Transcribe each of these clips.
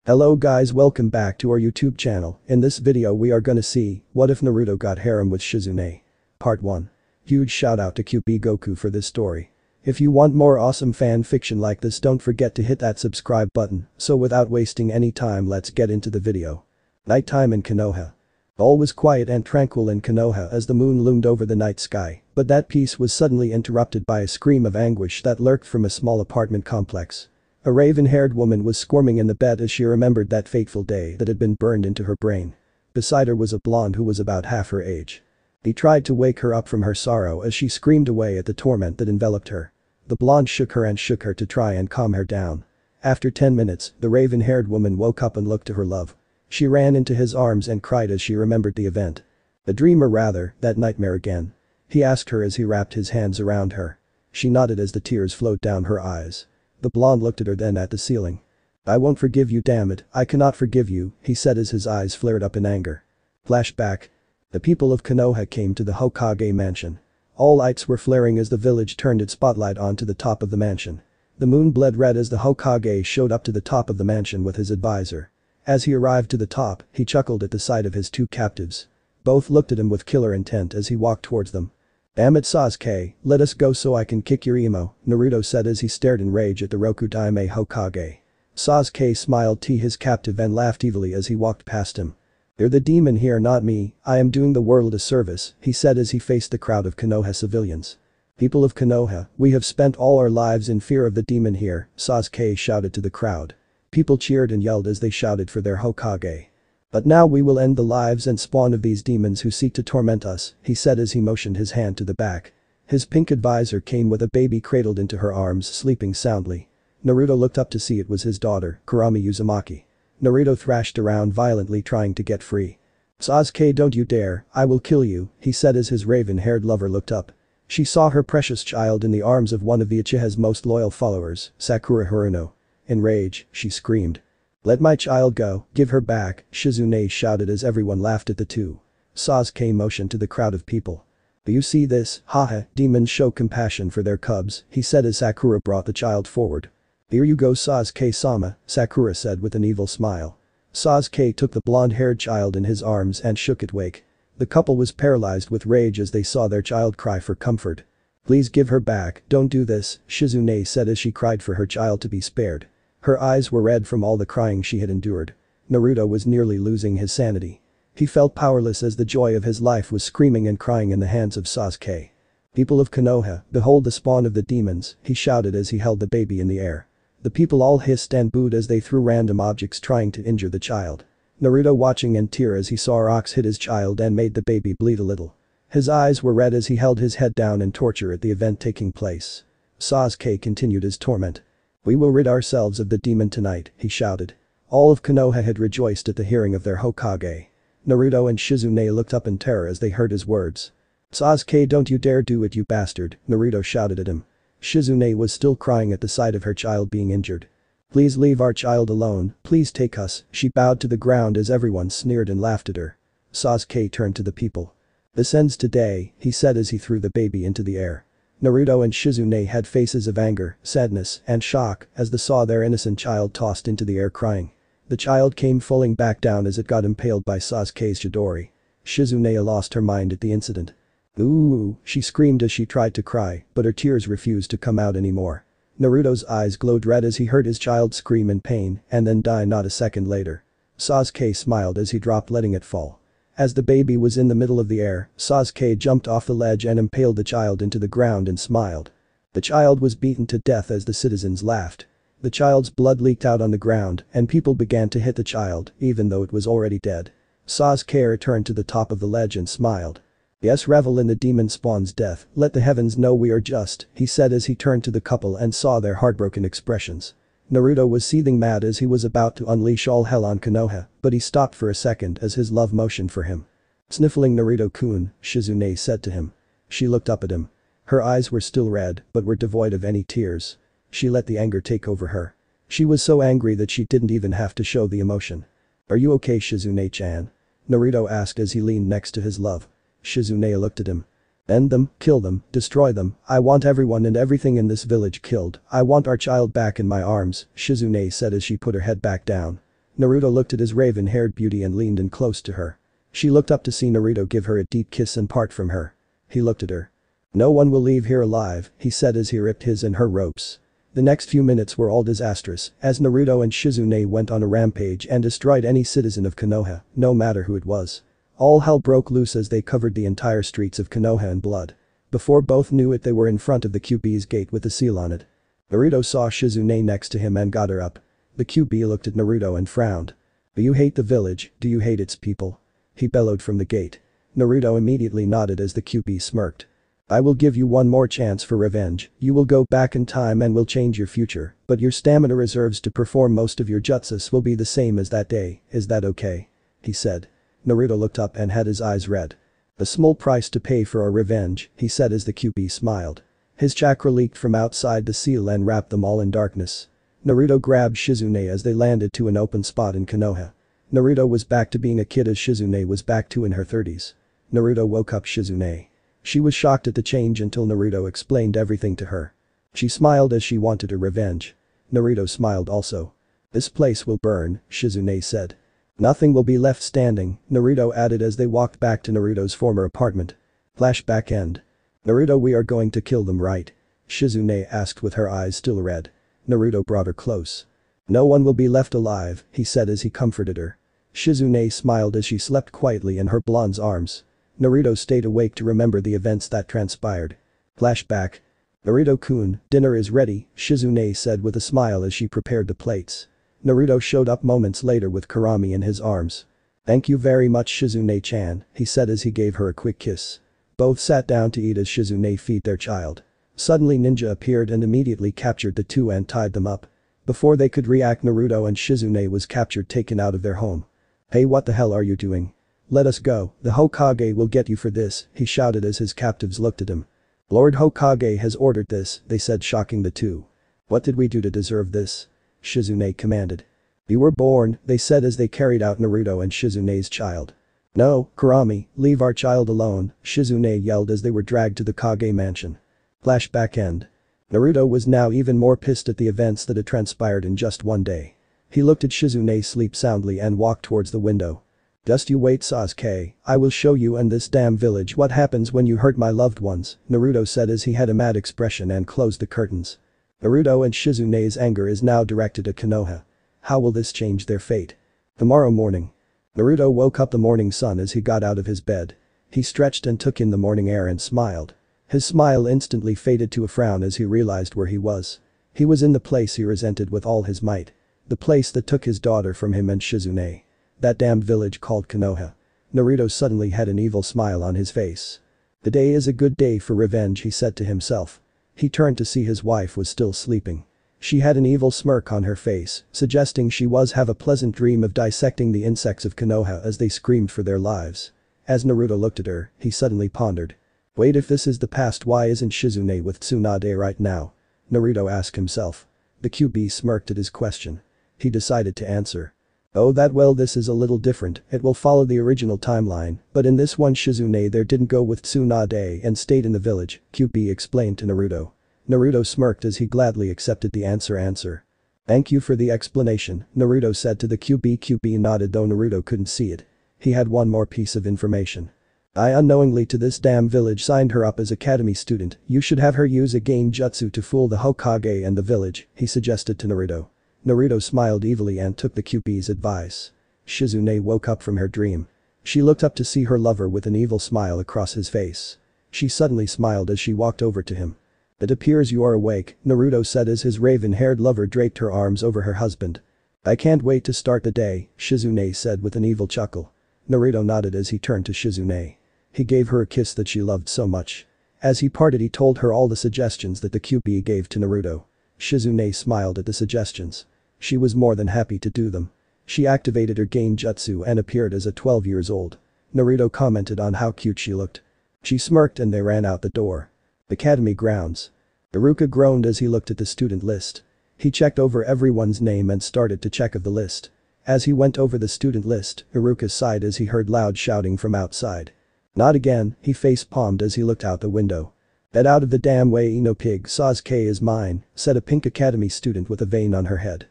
Hello guys, welcome back to our YouTube channel. In this video we are gonna see, what if Naruto got harem with Shizune? Part 1. Huge shout out to QP Goku for this story. If you want more awesome fan fiction like this, don't forget to hit that subscribe button. So without wasting any time, let's get into the video. Nighttime in Konoha. All was quiet and tranquil in Konoha as the moon loomed over the night sky, but that peace was suddenly interrupted by a scream of anguish that lurked from a small apartment complex. A raven-haired woman was squirming in the bed as she remembered that fateful day that had been burned into her brain. Beside her was a blonde who was about half her age. He tried to wake her up from her sorrow as she screamed away at the torment that enveloped her. The blonde shook her to try and calm her down. After 10 minutes, the raven-haired woman woke up and looked to her love. She ran into his arms and cried as she remembered the event. A dream, or rather, that nightmare again. He asked her as he wrapped his hands around her. She nodded as the tears flowed down her eyes. The blonde looked at her, then at the ceiling. "I won't forgive you, damn it, I cannot forgive you," he said as his eyes flared up in anger. Flashback. The people of Konoha came to the Hokage mansion. All lights were flaring as the village turned its spotlight onto the top of the mansion. The moon bled red as the Hokage showed up to the top of the mansion with his advisor. As he arrived to the top, he chuckled at the sight of his two captives. Both looked at him with killer intent as he walked towards them. "Damn it, Sasuke, let us go so I can kick your emo," Naruto said as he stared in rage at the Rokudaime Hokage. Sasuke smiled to his captive and laughed evilly as he walked past him. "You're the demon here, not me, I am doing the world a service," he said as he faced the crowd of Konoha civilians. "People of Konoha, we have spent all our lives in fear of the demon here," Sasuke shouted to the crowd. People cheered and yelled as they shouted for their Hokage. "But now we will end the lives and spawn of these demons who seek to torment us," he said as he motioned his hand to the back. His pink advisor came with a baby cradled into her arms, sleeping soundly. Naruto looked up to see it was his daughter, Kurami Uzumaki. Naruto thrashed around violently trying to get free. "Sasuke, don't you dare, I will kill you," he said as his raven-haired lover looked up. She saw her precious child in the arms of one of the Uchiha's most loyal followers, Sakura Haruno. In rage, she screamed. "Let my child go, give her back," Shizune shouted as everyone laughed at the two. Sasuke motioned to the crowd of people. "Do you see this, haha, demons show compassion for their cubs," he said as Sakura brought the child forward. "Here you go, Sasuke-sama," Sakura said with an evil smile. Sasuke took the blonde-haired child in his arms and shook it awake. The couple was paralyzed with rage as they saw their child cry for comfort. "Please give her back, don't do this," Shizune said as she cried for her child to be spared. Her eyes were red from all the crying she had endured. Naruto was nearly losing his sanity. He felt powerless as the joy of his life was screaming and crying in the hands of Sasuke. "People of Konoha, behold the spawn of the demons," he shouted as he held the baby in the air. The people all hissed and booed as they threw random objects trying to injure the child. Naruto watching in tear as he saw a ox hit his child and made the baby bleed a little. His eyes were red as he held his head down in torture at the event taking place. Sasuke continued his torment. "We will rid ourselves of the demon tonight," he shouted. All of Konoha had rejoiced at the hearing of their Hokage. Naruto and Shizune looked up in terror as they heard his words. "Sasuke, don't you dare do it, you bastard," Naruto shouted at him. Shizune was still crying at the sight of her child being injured. "Please leave our child alone, please take us," she bowed to the ground as everyone sneered and laughed at her. Sasuke turned to the people. "This ends today," he said as he threw the baby into the air. Naruto and Shizune had faces of anger, sadness, and shock as they saw their innocent child tossed into the air crying. The child came falling back down as it got impaled by Sasuke's Chidori. Shizune lost her mind at the incident. "Ooh," she screamed as she tried to cry, but her tears refused to come out anymore. Naruto's eyes glowed red as he heard his child scream in pain and then die not a second later. Sasuke smiled as he dropped, letting it fall. As the baby was in the middle of the air, Sasuke jumped off the ledge and impaled the child into the ground and smiled. The child was beaten to death as the citizens laughed. The child's blood leaked out on the ground and people began to hit the child even though it was already dead. Sasuke returned to the top of the ledge and smiled. "Yes, revel in the demon spawn's death, let the heavens know we are just," he said as he turned to the couple and saw their heartbroken expressions. Naruto was seething mad as he was about to unleash all hell on Konoha, but he stopped for a second as his love motioned for him. "Sniffling Naruto-kun," Shizune said to him. She looked up at him. Her eyes were still red but were devoid of any tears. She let the anger take over her. She was so angry that she didn't even have to show the emotion. "Are you okay, Shizune-chan?" Naruto asked as he leaned next to his love. Shizune looked at him. "End them, kill them, destroy them, I want everyone and everything in this village killed, I want our child back in my arms," Shizune said as she put her head back down. Naruto looked at his raven-haired beauty and leaned in close to her. She looked up to see Naruto give her a deep kiss and part from her. He looked at her. "No one will leave here alive," he said as he ripped his and her ropes. The next few minutes were all disastrous as Naruto and Shizune went on a rampage and destroyed any citizen of Konoha, no matter who it was. All hell broke loose as they covered the entire streets of Konoha in blood. Before both knew it, they were in front of the QB's gate with the seal on it. Naruto saw Shizune next to him and got her up. The QB looked at Naruto and frowned. "Do you hate the village? Do you hate its people?" he bellowed from the gate. Naruto immediately nodded as the QB smirked. "I will give you one more chance for revenge. You will go back in time and will change your future, but your stamina reserves to perform most of your jutsus will be the same as that day, is that okay?" he said. Naruto looked up and had his eyes red. "A small price to pay for our revenge," he said as the QB smiled. His chakra leaked from outside the seal and wrapped them all in darkness. Naruto grabbed Shizune as they landed to an open spot in Konoha. Naruto was back to being a kid as Shizune was back to in her 30s. Naruto woke up Shizune. She was shocked at the change until Naruto explained everything to her. She smiled as she wanted her revenge. Naruto smiled also. "This place will burn," Shizune said. "Nothing will be left standing," Naruto added as they walked back to Naruto's former apartment. Flashback end. "Naruto, we are going to kill them, right?" Shizune asked with her eyes still red. Naruto brought her close. "No one will be left alive," he said as he comforted her. Shizune smiled as she slept quietly in her blonde's arms. Naruto stayed awake to remember the events that transpired. Flashback. "Naruto-kun, dinner is ready," Shizune said with a smile as she prepared the plates. Naruto showed up moments later with Kurami in his arms. "Thank you very much, Shizune-chan," he said as he gave her a quick kiss. Both sat down to eat as Shizune fed their child. Suddenly Ninja appeared and immediately captured the two and tied them up. Before they could react, Naruto and Shizune was captured, taken out of their home. "Hey, what the hell are you doing? Let us go, the Hokage will get you for this," he shouted as his captives looked at him. "Lord Hokage has ordered this," they said, shocking the two. "What did we do to deserve this?" Shizune commanded. "You were born," they said as they carried out Naruto and Shizune's child. "No, Kurami, leave our child alone," Shizune yelled as they were dragged to the Kage mansion. Flashback end. Naruto was now even more pissed at the events that had transpired in just one day. He looked at Shizune sleep soundly and walked towards the window. "Just you wait, Sasuke, I will show you and this damn village what happens when you hurt my loved ones," Naruto said as he had a mad expression and closed the curtains. Naruto and Shizune's anger is now directed at Konoha. How will this change their fate? Tomorrow morning. Naruto woke up the morning sun as he got out of his bed. He stretched and took in the morning air and smiled. His smile instantly faded to a frown as he realized where he was. He was in the place he resented with all his might. The place that took his daughter from him and Shizune. That damned village called Konoha. Naruto suddenly had an evil smile on his face. "The day is a good day for revenge," he said to himself. He turned to see his wife was still sleeping. She had an evil smirk on her face, suggesting she was have a pleasant dream of dissecting the insects of Konoha as they screamed for their lives. As Naruto looked at her, he suddenly pondered. Wait, if this is the past, why isn't Shizune with Tsunade right now? Naruto asked himself. The QB smirked at his question. He decided to answer. Oh, this is a little different, it will follow the original timeline, but in this one Shizune there didn't go with Tsunade and stayed in the village, QB explained to Naruto. Naruto smirked as he gladly accepted the answer. Thank you for the explanation, Naruto said to the QB. QB nodded though Naruto couldn't see it. He had one more piece of information. I unknowingly to this damn village signed her up as academy student, you should have her use a genjutsu to fool the Hokage and the village, he suggested to Naruto. Naruto smiled evilly and took the QB's advice. Shizune woke up from her dream. She looked up to see her lover with an evil smile across his face. She suddenly smiled as she walked over to him. It appears you are awake, Naruto said as his raven-haired lover draped her arms over her husband. I can't wait to start the day, Shizune said with an evil chuckle. Naruto nodded as he turned to Shizune. He gave her a kiss that she loved so much. As he parted he told her all the suggestions that the QB gave to Naruto. Shizune smiled at the suggestions. She was more than happy to do them. She activated her genjutsu and appeared as a 12 years old. Naruto commented on how cute she looked. She smirked and they ran out the door. Academy grounds. Iruka groaned as he looked at the student list. He checked over everyone's name and started to check of the list. As he went over the student list, Iruka sighed as he heard loud shouting from outside. Not again, he face-palmed as he looked out the window. Get out of the damn way, Ino pig, Sasuke is mine, said a pink academy student with a vein on her head.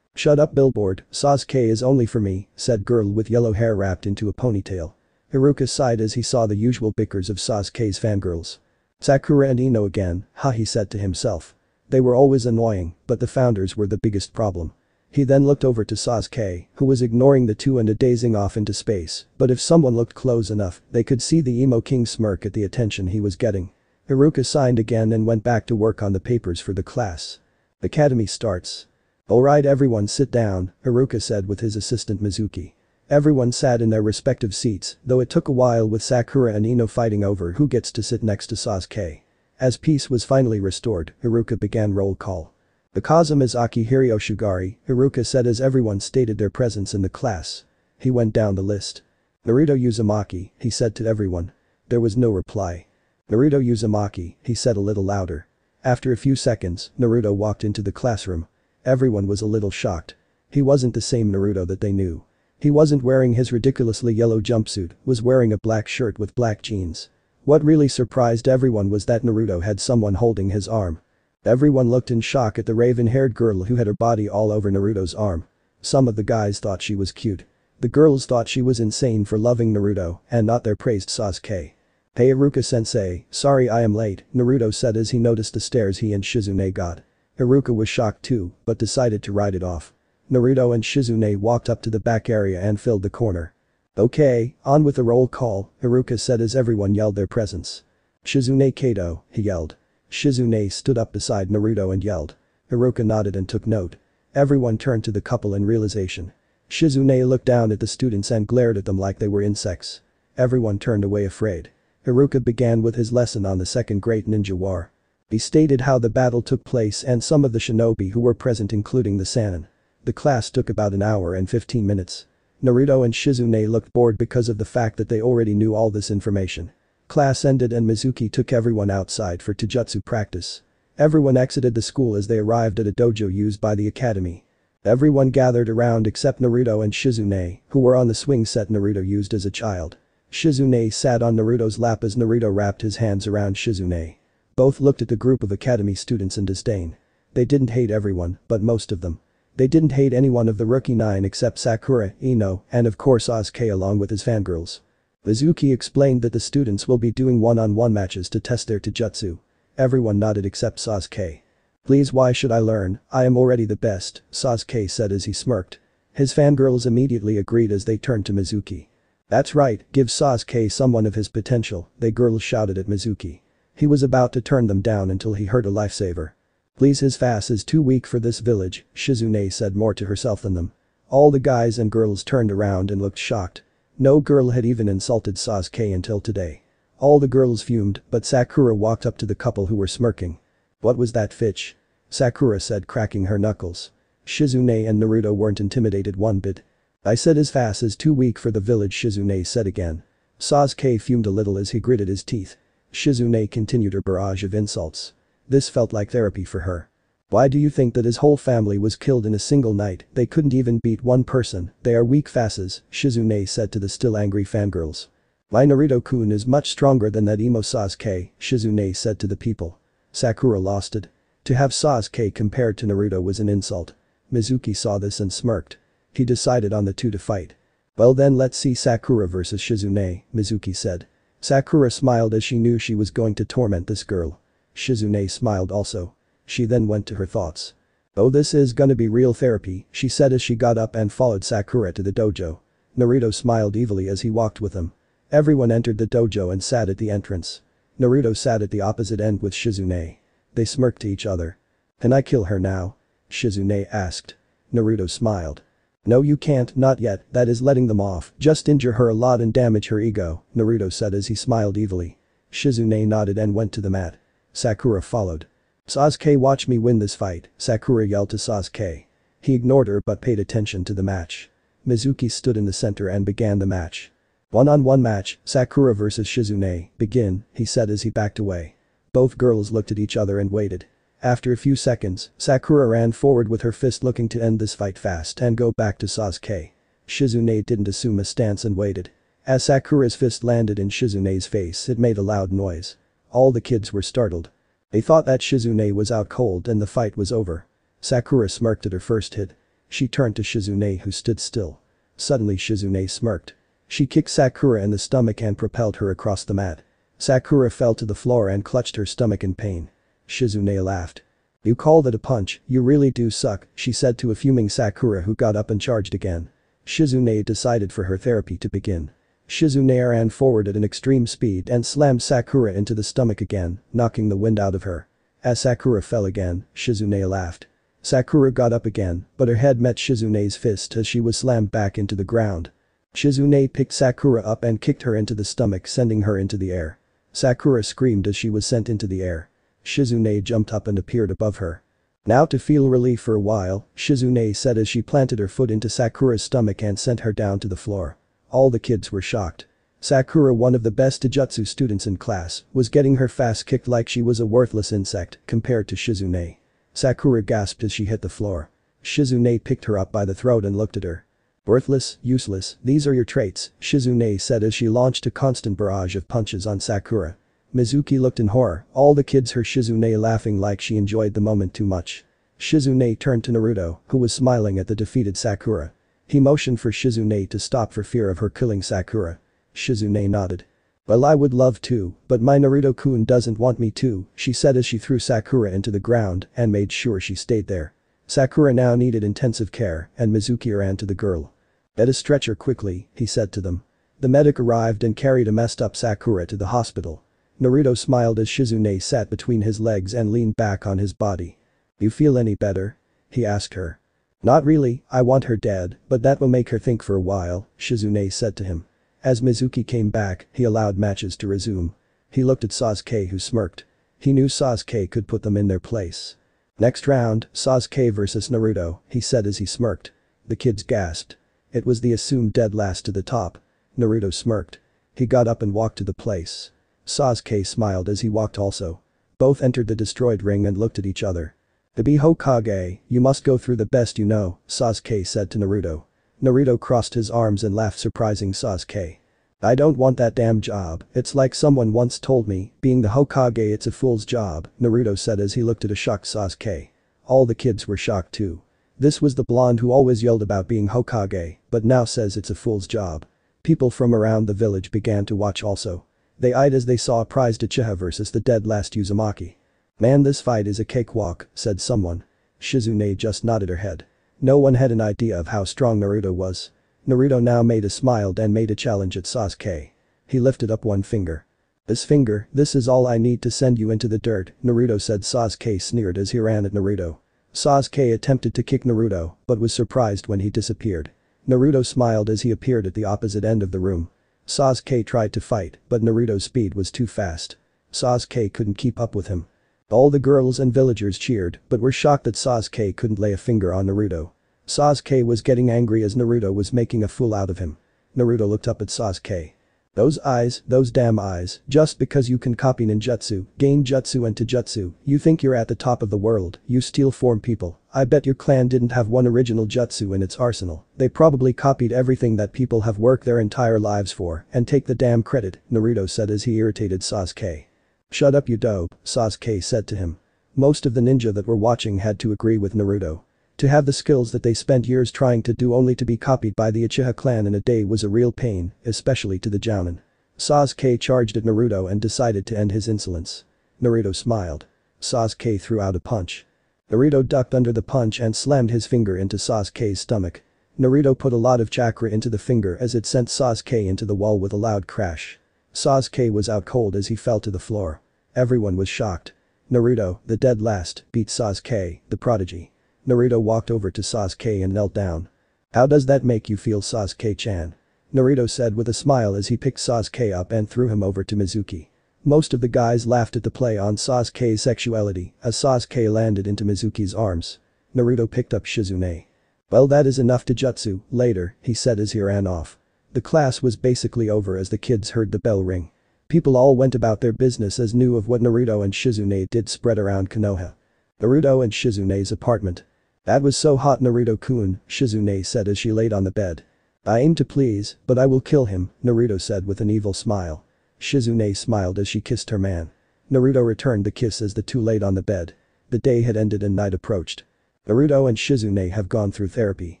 "Shut up, billboard, Sasuke is only for me," said girl with yellow hair wrapped into a ponytail. Iruka sighed as he saw the usual bickers of Sasuke's fangirls. Sakura and Ino again, ha, he said to himself. They were always annoying, but the founders were the biggest problem. He then looked over to Sasuke, who was ignoring the two and dazing off into space, but if someone looked close enough, they could see the emo king smirk at the attention he was getting. Iruka signed again and went back to work on the papers for the class. Academy starts. "Alright everyone sit down," Iruka said with his assistant Mizuki. Everyone sat in their respective seats, though it took a while with Sakura and Ino fighting over who gets to sit next to Sasuke. As peace was finally restored, Iruka began roll call. "Akaza Mizaki Hiryoshigari," Iruka said as everyone stated their presence in the class. He went down the list. "Naruto Uzumaki," he said to everyone. There was no reply. "Naruto Uzumaki," he said a little louder. After a few seconds, Naruto walked into the classroom. Everyone was a little shocked. He wasn't the same Naruto that they knew. He wasn't wearing his ridiculously yellow jumpsuit, was wearing a black shirt with black jeans. What really surprised everyone was that Naruto had someone holding his arm. Everyone looked in shock at the raven-haired girl who had her body all over Naruto's arm. Some of the guys thought she was cute. The girls thought she was insane for loving Naruto and not their praised Sasuke. "Hey Iruka-sensei, sorry I am late," Naruto said as he noticed the stares he and Shizune got. Iruka was shocked too, but decided to ride it off. Naruto and Shizune walked up to the back area and filled the corner. "Okay, on with the roll call," Iruka said as everyone yelled their presence. "Shizune Kato," he yelled. Shizune stood up beside Naruto and yelled. Iruka nodded and took note. Everyone turned to the couple in realization. Shizune looked down at the students and glared at them like they were insects. Everyone turned away afraid. Iruka began with his lesson on the Second Great Ninja War. He stated how the battle took place and some of the shinobi who were present including the Sannin. The class took about an hour and 15 minutes. Naruto and Shizune looked bored because of the fact that they already knew all this information. Class ended and Mizuki took everyone outside for Taijutsu practice. Everyone exited the school as they arrived at a dojo used by the academy. Everyone gathered around except Naruto and Shizune, who were on the swing set Naruto used as a child. Shizune sat on Naruto's lap as Naruto wrapped his hands around Shizune. Both looked at the group of academy students in disdain. They didn't hate everyone, but most of them. They didn't hate anyone of the rookie 9 except Sakura, Ino, and of course Sasuke along with his fangirls. Mizuki explained that the students will be doing one-on-one matches to test their taijutsu. Everyone nodded except Sasuke. "Please, why should I learn? I am already the best," Sasuke said as he smirked. His fangirls immediately agreed as they turned to Mizuki. "That's right, give Sasuke someone of his potential," they girls shouted at Mizuki. He was about to turn them down until he heard a lifesaver. "Please, his fast is too weak for this village," Shizune said more to herself than them. All the guys and girls turned around and looked shocked. No girl had even insulted Sasuke until today. All the girls fumed, but Sakura walked up to the couple who were smirking. "What was that fitch?" Sakura said, cracking her knuckles. Shizune and Naruto weren't intimidated one bit. "I said his fast is too weak for the village," Shizune said again. Sasuke fumed a little as he gritted his teeth. Shizune continued her barrage of insults. This felt like therapy for her. "Why do you think that his whole family was killed in a single night? They couldn't even beat one person, they are weak fasces," Shizune said to the still angry fangirls. "My Naruto-kun is much stronger than that emo Sasuke," Shizune said to the people. Sakura lost it. To have Sasuke compared to Naruto was an insult. Mizuki saw this and smirked. He decided on the two to fight. "Well then let's see Sakura versus Shizune," Mizuki said. Sakura smiled as she knew she was going to torment this girl. Shizune smiled also. She then went to her thoughts. "Oh, this is gonna be real therapy," she said as she got up and followed Sakura to the dojo. Naruto smiled evilly as he walked with them. Everyone entered the dojo and sat at the entrance. Naruto sat at the opposite end with Shizune. They smirked to each other. "Can I kill her now?" Shizune asked. Naruto smiled. "No, you can't, not yet, that is letting them off, just injure her a lot and damage her ego," Naruto said as he smiled evilly. Shizune nodded and went to the mat. Sakura followed. "Sasuke, watch me win this fight," Sakura yelled to Sasuke. He ignored her but paid attention to the match. Mizuki stood in the center and began the match. "One-on-one match, Sakura vs Shizune, begin," he said as he backed away. Both girls looked at each other and waited. After a few seconds, Sakura ran forward with her fist looking to end this fight fast and go back to Sasuke. Shizune didn't assume a stance and waited. As Sakura's fist landed in Shizune's face, it made a loud noise. All the kids were startled. They thought that Shizune was out cold and the fight was over. Sakura smirked at her first hit. She turned to Shizune who stood still. Suddenly Shizune smirked. She kicked Sakura in the stomach and propelled her across the mat. Sakura fell to the floor and clutched her stomach in pain. Shizune laughed. "You call that a punch, you really do suck," she said to a fuming Sakura who got up and charged again. Shizune decided for her therapy to begin. Shizune ran forward at an extreme speed and slammed Sakura into the stomach again, knocking the wind out of her. As Sakura fell again, Shizune laughed. Sakura got up again, but her head met Shizune's fist as she was slammed back into the ground. Shizune picked Sakura up and kicked her into the stomach, sending her into the air. Sakura screamed as she was sent into the air. Shizune jumped up and appeared above her. "Now to feel relief for a while," Shizune said as she planted her foot into Sakura's stomach and sent her down to the floor. All the kids were shocked. Sakura, one of the best Taijutsu students in class, was getting her face kicked like she was a worthless insect compared to Shizune. Sakura gasped as she hit the floor. Shizune picked her up by the throat and looked at her. "Worthless, useless, these are your traits," Shizune said as she launched a constant barrage of punches on Sakura. Mizuki looked in horror, all the kids heard Shizune laughing like she enjoyed the moment too much. Shizune turned to Naruto, who was smiling at the defeated Sakura. He motioned for Shizune to stop for fear of her killing Sakura. Shizune nodded. "Well, I would love to, but my Naruto-kun doesn't want me to," she said as she threw Sakura into the ground and made sure she stayed there. Sakura now needed intensive care and Mizuki ran to the girl. "Get a stretcher quickly," he said to them. The medic arrived and carried a messed up Sakura to the hospital. Naruto smiled as Shizune sat between his legs and leaned back on his body. "You feel any better?" he asked her. "Not really, I want her dead, but that will make her think for a while," Shizune said to him. As Mizuki came back, he allowed matches to resume. He looked at Sasuke who smirked. He knew Sasuke could put them in their place. "Next round, Sasuke vs Naruto," he said as he smirked. The kids gasped. It was the assumed dead last to the top. Naruto smirked. He got up and walked to the place. Sasuke smiled as he walked also. Both entered the destroyed ring and looked at each other. "To be Hokage, you must go through the best you know," Sasuke said to Naruto. Naruto crossed his arms and laughed, surprising Sasuke. "I don't want that damn job, it's like someone once told me, being the Hokage it's a fool's job," Naruto said as he looked at a shocked Sasuke. All the kids were shocked too. This was the blonde who always yelled about being Hokage, but now says it's a fool's job. People from around the village began to watch also. They eyed as they saw a prized Uchiha versus the dead last Uzumaki. "Man, this fight is a cakewalk," said someone. Shizune just nodded her head. No one had an idea of how strong Naruto was. Naruto now made a smile and made a challenge at Sasuke. He lifted up one finger. "This finger, this is all I need to send you into the dirt," Naruto said. Sasuke sneered as he ran at Naruto. Sasuke attempted to kick Naruto, but was surprised when he disappeared. Naruto smiled as he appeared at the opposite end of the room. Sasuke tried to fight, but Naruto's speed was too fast. Sasuke couldn't keep up with him. All the girls and villagers cheered, but were shocked that Sasuke couldn't lay a finger on Naruto. Sasuke was getting angry as Naruto was making a fool out of him. Naruto looked up at Sasuke. "Those eyes, those damn eyes, just because you can copy ninjutsu, gain jutsu and taijutsu, you think you're at the top of the world, you steel form people, I bet your clan didn't have one original jutsu in its arsenal, they probably copied everything that people have worked their entire lives for and take the damn credit," Naruto said as he irritated Sasuke. "Shut up you dope," Sasuke said to him. Most of the ninja that were watching had to agree with Naruto. To have the skills that they spent years trying to do only to be copied by the Uchiha clan in a day was a real pain, especially to the Jounin. Sasuke charged at Naruto and decided to end his insolence. Naruto smiled. Sasuke threw out a punch. Naruto ducked under the punch and slammed his finger into Sasuke's stomach. Naruto put a lot of chakra into the finger as it sent Sasuke into the wall with a loud crash. Sasuke was out cold as he fell to the floor. Everyone was shocked. Naruto, the dead last, beat Sasuke, the prodigy. Naruto walked over to Sasuke and knelt down. "How does that make you feel, Sasuke-chan?" Naruto said with a smile as he picked Sasuke up and threw him over to Mizuki. Most of the guys laughed at the play on Sasuke's sexuality as Sasuke landed into Mizuki's arms. Naruto picked up Shizune. "Well, that is enough taijutsu, later," he said as he ran off. The class was basically over as the kids heard the bell ring. People all went about their business as news of what Naruto and Shizune did spread around Konoha. Naruto and Shizune's apartment. "That was so hot, Naruto-kun," Shizune said as she laid on the bed. "I aim to please, but I will kill him," Naruto said with an evil smile. Shizune smiled as she kissed her man. Naruto returned the kiss as the two laid on the bed. The day had ended and night approached. Naruto and Shizune have gone through therapy.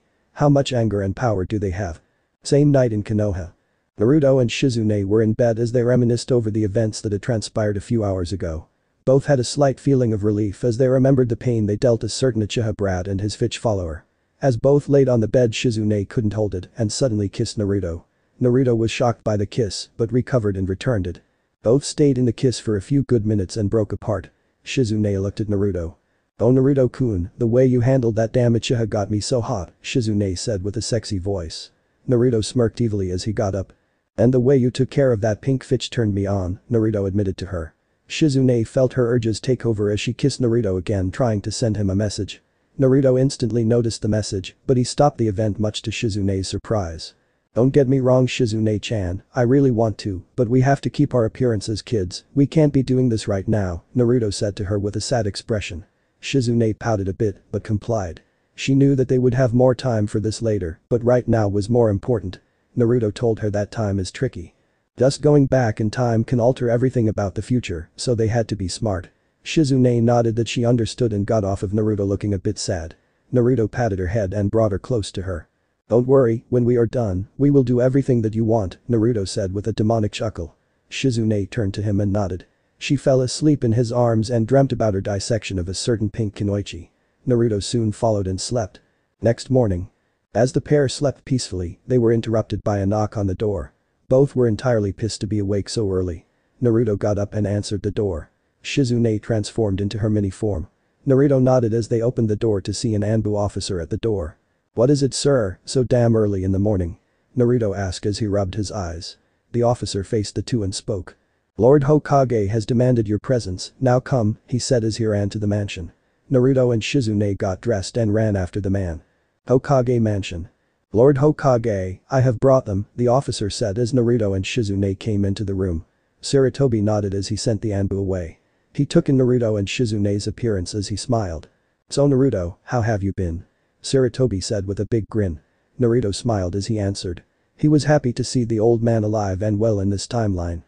How much anger and power do they have? Same night in Konoha. Naruto and Shizune were in bed as they reminisced over the events that had transpired a few hours ago. Both had a slight feeling of relief as they remembered the pain they dealt a certain Uchiha brat and his Fitch follower. As both laid on the bed, Shizune couldn't hold it and suddenly kissed Naruto. Naruto was shocked by the kiss but recovered and returned it. Both stayed in the kiss for a few good minutes and broke apart. Shizune looked at Naruto. "Oh Naruto-kun, the way you handled that damn Uchiha got me so hot," Shizune said with a sexy voice. Naruto smirked evilly as he got up. "And the way you took care of that pink Fitch turned me on," Naruto admitted to her. Shizune felt her urges take over as she kissed Naruto again, trying to send him a message. Naruto instantly noticed the message, but he stopped the event much to Shizune's surprise. "Don't get me wrong Shizune-chan, I really want to, but we have to keep our appearances kids, we can't be doing this right now," Naruto said to her with a sad expression. Shizune pouted a bit, but complied. She knew that they would have more time for this later, but right now was more important. Naruto told her that time is tricky. Just going back in time can alter everything about the future, so they had to be smart. Shizune nodded that she understood and got off of Naruto looking a bit sad. Naruto patted her head and brought her close to her. "Don't worry, when we are done, we will do everything that you want," Naruto said with a demonic chuckle. Shizune turned to him and nodded. She fell asleep in his arms and dreamt about her dissection of a certain pink kunoichi. Naruto soon followed and slept. Next morning. As the pair slept peacefully, they were interrupted by a knock on the door. Both were entirely pissed to be awake so early. Naruto got up and answered the door. Shizune transformed into her mini form. Naruto nodded as they opened the door to see an Anbu officer at the door. "What is it, sir, so damn early in the morning?" Naruto asked as he rubbed his eyes. The officer faced the two and spoke. "Lord Hokage has demanded your presence, now come," he said as he ran to the mansion. Naruto and Shizune got dressed and ran after the man. Hokage Mansion. "Lord Hokage, I have brought them," the officer said as Naruto and Shizune came into the room. Sarutobi nodded as he sent the Anbu away. He took in Naruto and Shizune's appearance as he smiled. "So Naruto, how have you been?" Sarutobi said with a big grin. Naruto smiled as he answered. He was happy to see the old man alive and well in this timeline.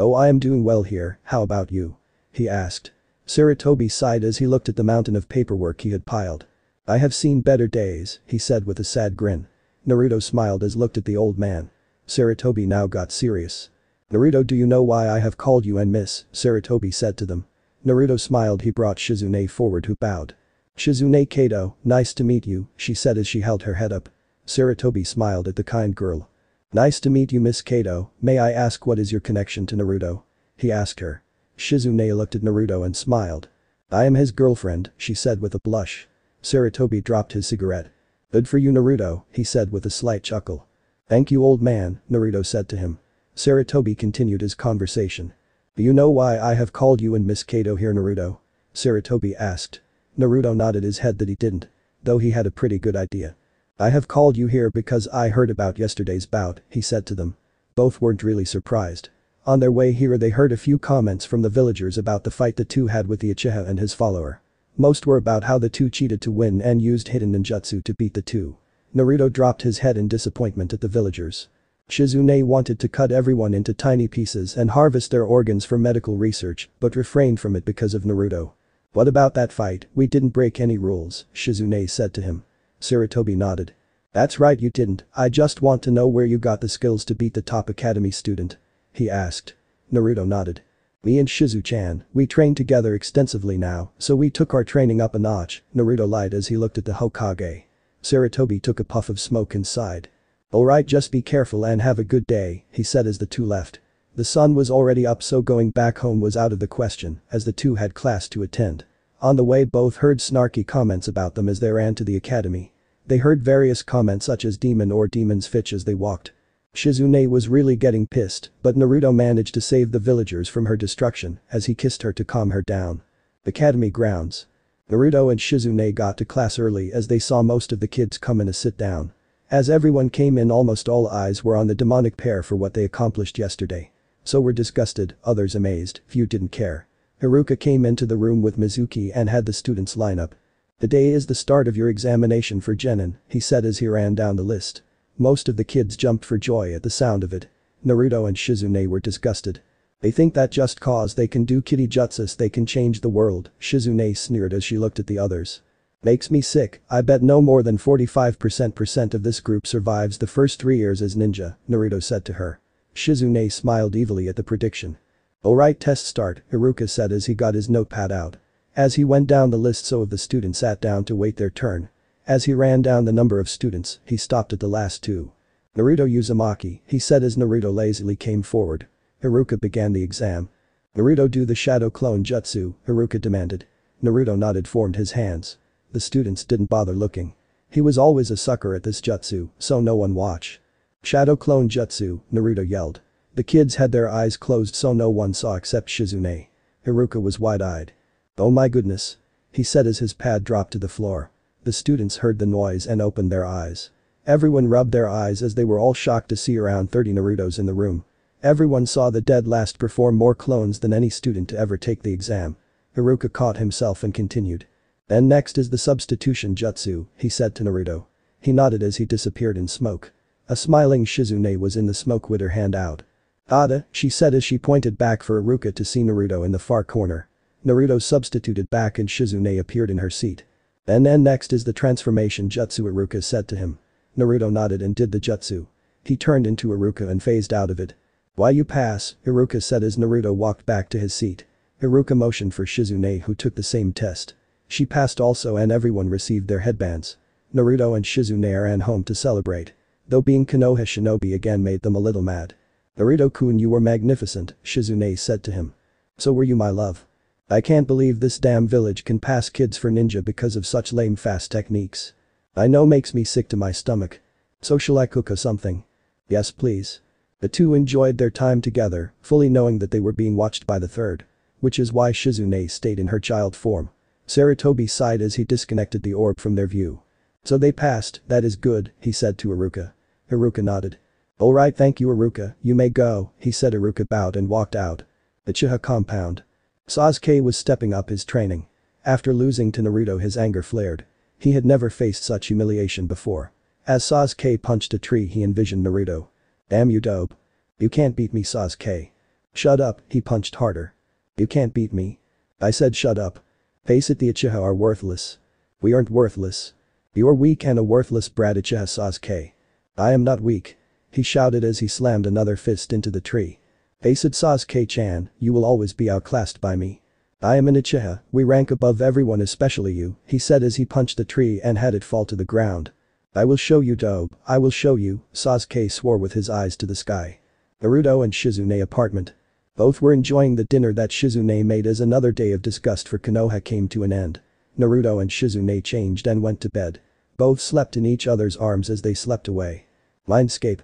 "Oh, I am doing well here, how about you?" he asked. Sarutobi sighed as he looked at the mountain of paperwork he had piled. "I have seen better days," he said with a sad grin. Naruto smiled as looked at the old man. Sarutobi now got serious. "Naruto, do you know why I have called you and miss?" Sarutobi said to them. Naruto smiled. He brought Shizune forward, who bowed. "Shizune Kato, nice to meet you," she said as she held her head up. Sarutobi smiled at the kind girl. "Nice to meet you, Miss Kato, may I ask what is your connection to Naruto?" he asked her. Shizune looked at Naruto and smiled. "I am his girlfriend," she said with a blush. Sarutobi dropped his cigarette. "Good for you Naruto," he said with a slight chuckle. "Thank you old man," Naruto said to him. Sarutobi continued his conversation. "Do you know why I have called you and Miss Kato here Naruto?" Sarutobi asked. Naruto nodded his head that he didn't. Though he had a pretty good idea. "I have called you here because I heard about yesterday's bout," he said to them. Both weren't really surprised. On their way here they heard a few comments from the villagers about the fight the two had with the Uchiha and his follower. Most were about how the two cheated to win and used hidden ninjutsu to beat the two. Naruto dropped his head in disappointment at the villagers. Shizune wanted to cut everyone into tiny pieces and harvest their organs for medical research, but refrained from it because of Naruto. "What about that fight? We didn't break any rules," Shizune said to him. Sarutobi nodded. "That's right, you didn't. I just want to know where you got the skills to beat the top academy student," he asked. Naruto nodded. "Me and Shizu-chan, we train together extensively now, so we took our training up a notch," Naruto lied as he looked at the Hokage. Sarutobi took a puff of smoke and sighed. "Alright, just be careful and have a good day," he said as the two left. The sun was already up, so going back home was out of the question, as the two had class to attend. On the way both heard snarky comments about them as they ran to the academy. They heard various comments such as demon or demon's fitch as they walked. Shizune was really getting pissed, but Naruto managed to save the villagers from her destruction as he kissed her to calm her down. Academy grounds. Naruto and Shizune got to class early as they saw most of the kids come in a sit down. As everyone came in, almost all eyes were on the demonic pair for what they accomplished yesterday. So were disgusted, others amazed, few didn't care. Haruka came into the room with Mizuki and had the students line up. "Today is the start of your examination for Genin," he said as he ran down the list. Most of the kids jumped for joy at the sound of it. Naruto and Shizune were disgusted. "They think that just cause they can do kitty jutsus they can change the world," Shizune sneered as she looked at the others. Makes me sick, I bet no more than 45% of this group survives the first 3 years as ninja, Naruto said to her. Shizune smiled evilly at the prediction. Alright, test start, Iruka said as he got his notepad out. As he went down the list, so of the students sat down to wait their turn. As he ran down the number of students, he stopped at the last 2. Naruto Uzumaki, he said as Naruto lazily came forward. Iruka began the exam. Naruto, do the shadow clone jutsu, Iruka demanded. Naruto nodded, formed his hands. The students didn't bother looking. He was always a sucker at this jutsu, so no one watched. Shadow clone jutsu, Naruto yelled. The kids had their eyes closed so no one saw except Shizune. Iruka was wide-eyed. Oh my goodness. He said as his pad dropped to the floor. The students heard the noise and opened their eyes. Everyone rubbed their eyes as they were all shocked to see around 30 Narutos in the room. Everyone saw the dead last perform more clones than any student to ever take the exam. Iruka caught himself and continued. And next is the substitution jutsu, he said to Naruto. He nodded as he disappeared in smoke. A smiling Shizune was in the smoke with her hand out. Ada, she said as she pointed back for Iruka to see Naruto in the far corner. Naruto substituted back and Shizune appeared in her seat. And then next is the transformation jutsu, Iruka said to him. Naruto nodded and did the jutsu. He turned into Iruka and phased out of it. Why you pass, Iruka said as Naruto walked back to his seat. Iruka motioned for Shizune, who took the same test. She passed also and everyone received their headbands. Naruto and Shizune ran home to celebrate. Though being Konoha shinobi again made them a little mad. Naruto-kun, you were magnificent, Shizune said to him. So were you, my love. I can't believe this damn village can pass kids for ninja because of such lame fast techniques. I know, makes me sick to my stomach. So shall I cook us something? Yes please. The two enjoyed their time together, fully knowing that they were being watched by the third. Which is why Shizune stayed in her child form. Sarutobi sighed as he disconnected the orb from their view. So they passed, that is good, he said to Iruka. Iruka nodded. Alright, thank you Iruka, you may go, he said. Iruka bowed and walked out. The Uchiha compound. Sasuke was stepping up his training. After losing to Naruto, his anger flared. He had never faced such humiliation before. As Sasuke punched a tree, he envisioned Naruto. Damn you dope. You can't beat me, Sasuke. Shut up, he punched harder. You can't beat me. I said shut up. Face it, the Uchiha are worthless. We aren't worthless. You're weak and a worthless brat, Uchiha Sasuke. I am not weak. He shouted as he slammed another fist into the tree. Face it, Sasuke-chan, you will always be outclassed by me. I am an Uchiha, we rank above everyone, especially you, he said as he punched the tree and had it fall to the ground. I will show you, dope, I will show you, Sasuke swore with his eyes to the sky. Naruto and Shizune apartment. Both were enjoying the dinner that Shizune made as another day of disgust for Konoha came to an end. Naruto and Shizune changed and went to bed. Both slept in each other's arms as they slept away. Mindscape.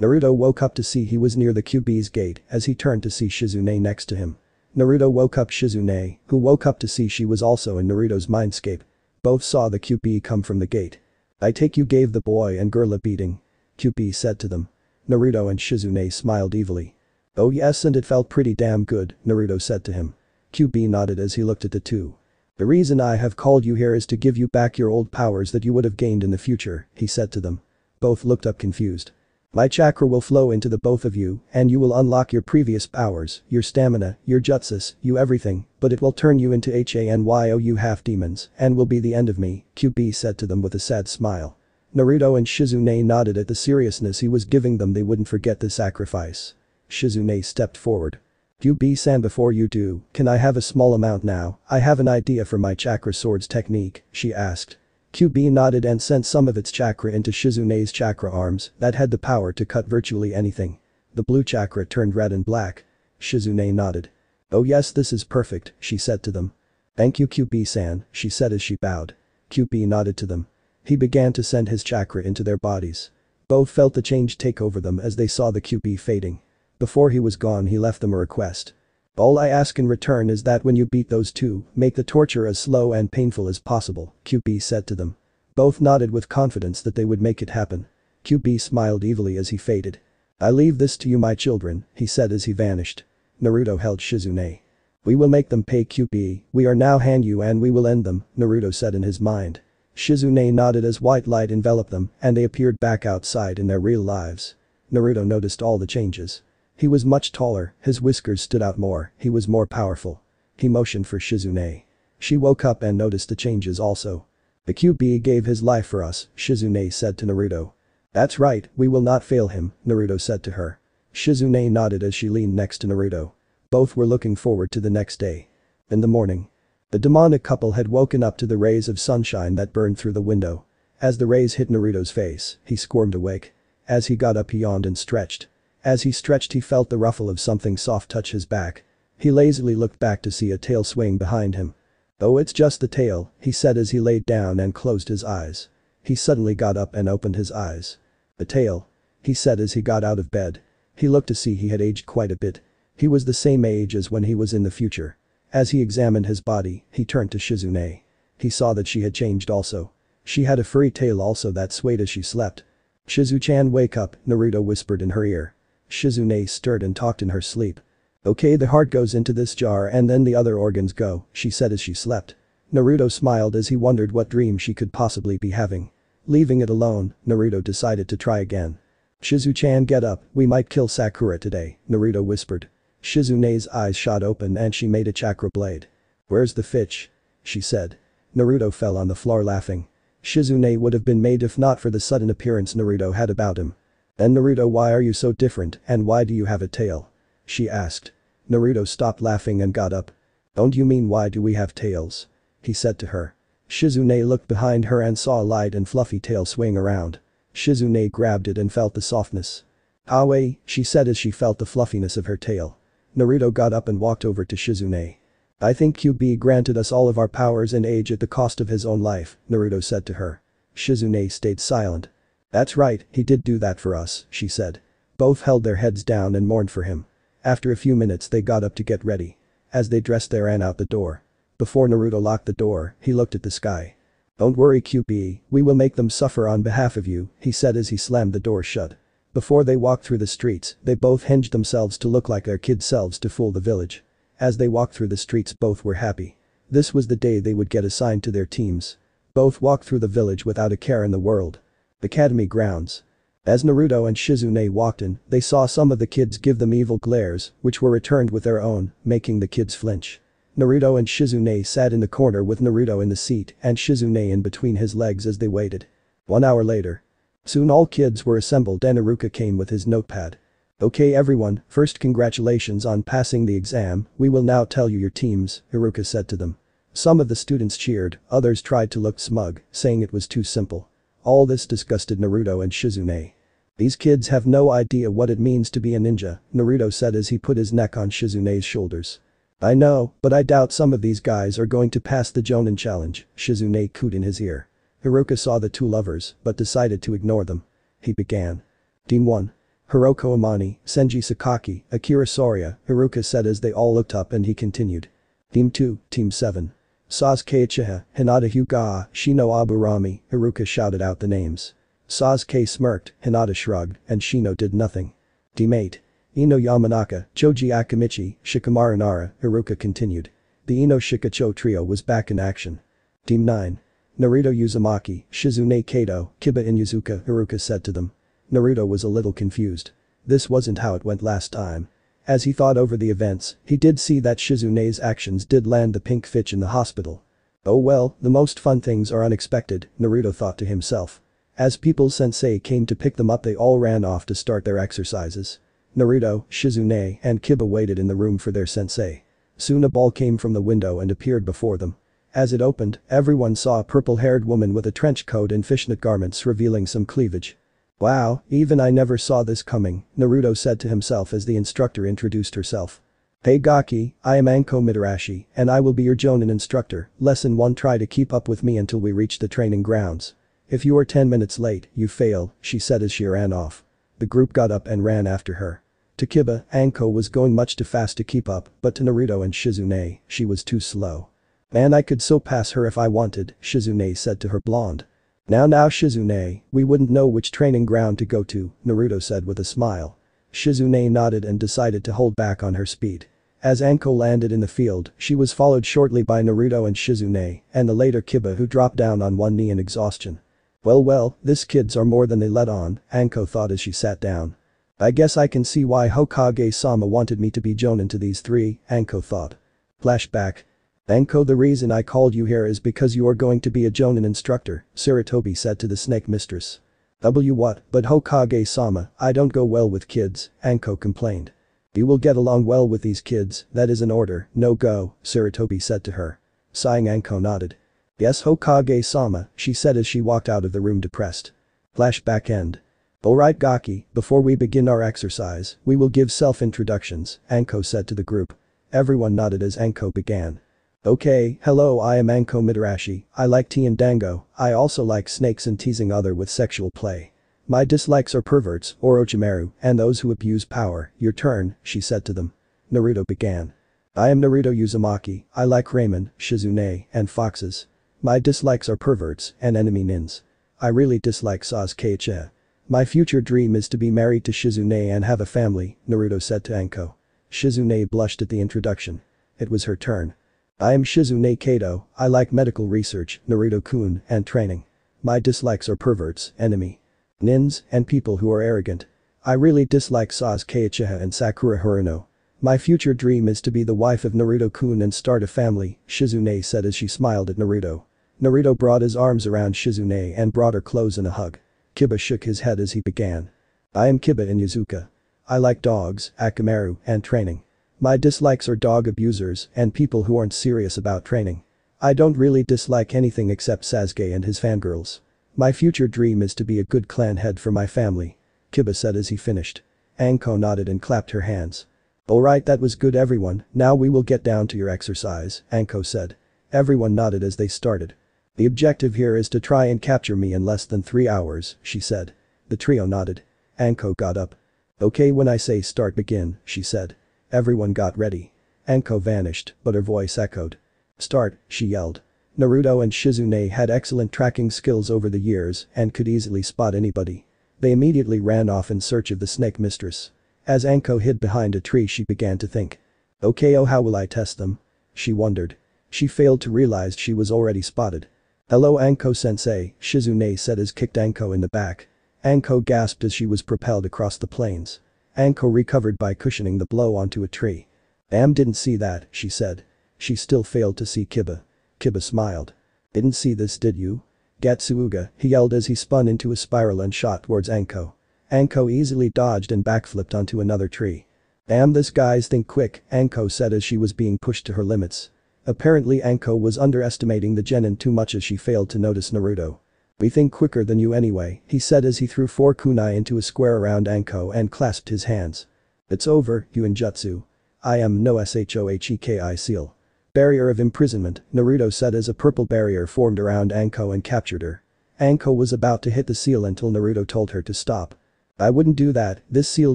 Naruto woke up to see he was near the QB's gate as he turned to see Shizune next to him. Naruto woke up Shizune, who woke up to see she was also in Naruto's mindscape. Both saw the QB come from the gate. I take you gave the boy and girl a beating. QB said to them. Naruto and Shizune smiled evilly. Oh yes, and it felt pretty damn good, Naruto said to him. QB nodded as he looked at the two. The reason I have called you here is to give you back your old powers that you would have gained in the future, he said to them. Both looked up confused. My chakra will flow into the both of you and you will unlock your previous powers, your stamina, your jutsus, you everything, but it will turn you into HANYOU half demons and will be the end of me, QB said to them with a sad smile. Naruto and Shizune nodded at the seriousness he was giving them. They wouldn't forget the sacrifice. Shizune stepped forward. QB-san, before you do, can I have a small amount now? I have an idea for my chakra swords technique, she asked. QB nodded and sent some of its chakra into Shizune's chakra arms that had the power to cut virtually anything. The blue chakra turned red and black. Shizune nodded. Oh yes, this is perfect, she said to them. Thank you QB-san, she said as she bowed. QB nodded to them. He began to send his chakra into their bodies. Both felt the change take over them as they saw the QB fading. Before he was gone, he left them a request. All I ask in return is that when you beat those two, make the torture as slow and painful as possible, QB said to them. Both nodded with confidence that they would make it happen. QB smiled evilly as he faded. I leave this to you, my children, he said as he vanished. Naruto held Shizune. We will make them pay, QB, we are now Hanyu and we will end them, Naruto said in his mind. Shizune nodded as white light enveloped them and they appeared back outside in their real lives. Naruto noticed all the changes. He was much taller, his whiskers stood out more, he was more powerful. He motioned for Shizune. She woke up and noticed the changes also. The QB gave his life for us, Shizune said to Naruto. That's right, we will not fail him, Naruto said to her. Shizune nodded as she leaned next to Naruto. Both were looking forward to the next day. In the morning. The demonic couple had woken up to the rays of sunshine that burned through the window. As the rays hit Naruto's face, he squirmed awake. As he got up he yawned and stretched. As he stretched he felt the ruffle of something soft touch his back. He lazily looked back to see a tail swing behind him. "Oh, it's just the tail," he said as he laid down and closed his eyes. He suddenly got up and opened his eyes. "The tail," he said as he got out of bed. He looked to see he had aged quite a bit. He was the same age as when he was in the future. As he examined his body, he turned to Shizune. He saw that she had changed also. She had a furry tail also that swayed as she slept. "Shizu-chan, wake up," Naruto whispered in her ear. Shizune stirred and talked in her sleep. "Okay, the heart goes into this jar and then the other organs go," she said as she slept. Naruto smiled as he wondered what dream she could possibly be having. Leaving it alone, Naruto decided to try again. "Shizu-chan, get up, we might kill Sakura today," Naruto whispered. Shizune's eyes shot open and she made a chakra blade. "Where's the fish?" she said. Naruto fell on the floor laughing. Shizune would have been made if not for the sudden appearance Naruto had about him. "And Naruto, why are you so different and why do you have a tail?" she asked. Naruto stopped laughing and got up. "Don't you mean why do we have tails?" he said to her. Shizune looked behind her and saw a light and fluffy tail swing around. Shizune grabbed it and felt the softness. "Aoi," she said as she felt the fluffiness of her tail. Naruto got up and walked over to Shizune. "I think QB granted us all of our powers and age at the cost of his own life," Naruto said to her. Shizune stayed silent. "That's right, he did do that for us," she said. Both held their heads down and mourned for him. After a few minutes they got up to get ready. As they dressed they ran out the door. Before Naruto locked the door, he looked at the sky. "Don't worry QB, we will make them suffer on behalf of you," he said as he slammed the door shut. Before they walked through the streets, they both hinged themselves to look like their kid selves to fool the village. As they walked through the streets both were happy. This was the day they would get assigned to their teams. Both walked through the village without a care in the world. Academy grounds. As Naruto and Shizune walked in, they saw some of the kids give them evil glares, which were returned with their own, making the kids flinch. Naruto and Shizune sat in the corner with Naruto in the seat and Shizune in between his legs as they waited. 1 hour later. Soon all kids were assembled and Iruka came with his notepad. "Okay everyone, first congratulations on passing the exam, we will now tell you your teams," Iruka said to them. Some of the students cheered, others tried to look smug, saying it was too simple. All this disgusted Naruto and Shizune. "These kids have no idea what it means to be a ninja," Naruto said as he put his neck on Shizune's shoulders. "I know, but I doubt some of these guys are going to pass the Jonin challenge," Shizune cooed in his ear. Iruka saw the two lovers, but decided to ignore them. He began. Team 1. Hiroko Amane, Senji Sakaki, Akira Soria, Iruka said as they all looked up and he continued. Team 2, Team 7. Sasuke Uchiha, Hinata Hyuga, Shino Aburami, Iruka shouted out the names. Sasuke smirked, Hinata shrugged, and Shino did nothing. Team 8. Ino Yamanaka, Choji Akimichi, Shikamaru Nara, Iruka continued. The Ino Shikacho trio was back in action. Team 9. Naruto Uzumaki, Shizune Kato, Kiba Inuzuka, Iruka said to them. Naruto was a little confused. This wasn't how it went last time. As he thought over the events, he did see that Shizune's actions did land the pink fish in the hospital. Oh well, the most fun things are unexpected, Naruto thought to himself. As People's Sensei came to pick them up they all ran off to start their exercises. Naruto, Shizune, and Kiba waited in the room for their sensei. Soon a ball came from the window and appeared before them. As it opened, everyone saw a purple-haired woman with a trench coat and fishnet garments revealing some cleavage. Wow, even I never saw this coming, Naruto said to himself as the instructor introduced herself. Hey Gaki, I am Anko Mitarashi, and I will be your Jonin instructor. Lesson 1, try to keep up with me until we reach the training grounds. If you are 10 minutes late, you fail, she said as she ran off. The group got up and ran after her. To Kiba, Anko was going much too fast to keep up, but to Naruto and Shizune, she was too slow. Man, I could so pass her if I wanted, Shizune said to her blonde. Now Shizune, we wouldn't know which training ground to go to, Naruto said with a smile. Shizune nodded and decided to hold back on her speed. As Anko landed in the field, she was followed shortly by Naruto and Shizune, and the later Kiba who dropped down on one knee in exhaustion. Well, these kids are more than they let on, Anko thought as she sat down. I guess I can see why Hokage-sama wanted me to be Jonin to these three, Anko thought. Flashback. Anko, the reason I called you here is because you are going to be a Jonin instructor, Sarutobi said to the snake mistress. What, but Hokage-sama, I don't go well with kids, Anko complained. You will get along well with these kids, that is an order, no go, Sarutobi said to her. Sighing, Anko nodded. Yes, Hokage-sama, she said as she walked out of the room depressed. Flashback end. Alright Gaki, before we begin our exercise, we will give self-introductions, Anko said to the group. Everyone nodded as Anko began. Okay, hello, I am Anko Mitarashi, I like tea and dango, I also like snakes and teasing other with sexual play. My dislikes are perverts, Orochimaru, and those who abuse power. Your turn, she said to them. Naruto began. I am Naruto Uzumaki, I like ramen, Shizune, and foxes. My dislikes are perverts and enemy nins. I really dislike Sasuke. My future dream is to be married to Shizune and have a family, Naruto said to Anko. Shizune blushed at the introduction. It was her turn. I am Shizune Kato, I like medical research, Naruto-kun, and training. My dislikes are perverts, enemy nins, and people who are arrogant. I really dislike Sasuke Uchiha and Sakura Haruno. My future dream is to be the wife of Naruto-kun and start a family, Shizune said as she smiled at Naruto. Naruto brought his arms around Shizune and brought her close in a hug. Kiba shook his head as he began. I am Kiba in Yazuka. I like dogs, Akamaru, and training. My dislikes are dog abusers and people who aren't serious about training. I don't really dislike anything except Sasuke and his fangirls. My future dream is to be a good clan head for my family, Kiba said as he finished. Anko nodded and clapped her hands. Alright, that was good everyone, now we will get down to your exercise, Anko said. Everyone nodded as they started. The objective here is to try and capture me in less than 3 hours, she said. The trio nodded. Anko got up. Okay, when I say start, begin, she said. Everyone got ready. Anko vanished, but her voice echoed. Start, she yelled. Naruto and Shizune had excellent tracking skills over the years and could easily spot anybody. They immediately ran off in search of the snake mistress. As Anko hid behind a tree, she began to think. Okay, oh, how will I test them? She wondered. She failed to realize she was already spotted. Hello Anko-sensei, Shizune said as kicked Anko in the back. Anko gasped as she was propelled across the plains. Anko recovered by cushioning the blow onto a tree. Didn't see that, she said. She still failed to see Kiba. Kiba smiled. Didn't see this, did you? Gatsuuga, he yelled as he spun into a spiral and shot towards Anko. Anko easily dodged and backflipped onto another tree. This guy's think quick, Anko said as she was being pushed to her limits. Apparently Anko was underestimating the genin too much as she failed to notice Naruto. We think quicker than you anyway, he said as he threw 4 kunai into a square around Anko and clasped his hands. It's over, you ninjutsu. I am no Shoheki seal. Barrier of imprisonment, Naruto said as a purple barrier formed around Anko and captured her. Anko was about to hit the seal until Naruto told her to stop. I wouldn't do that, this seal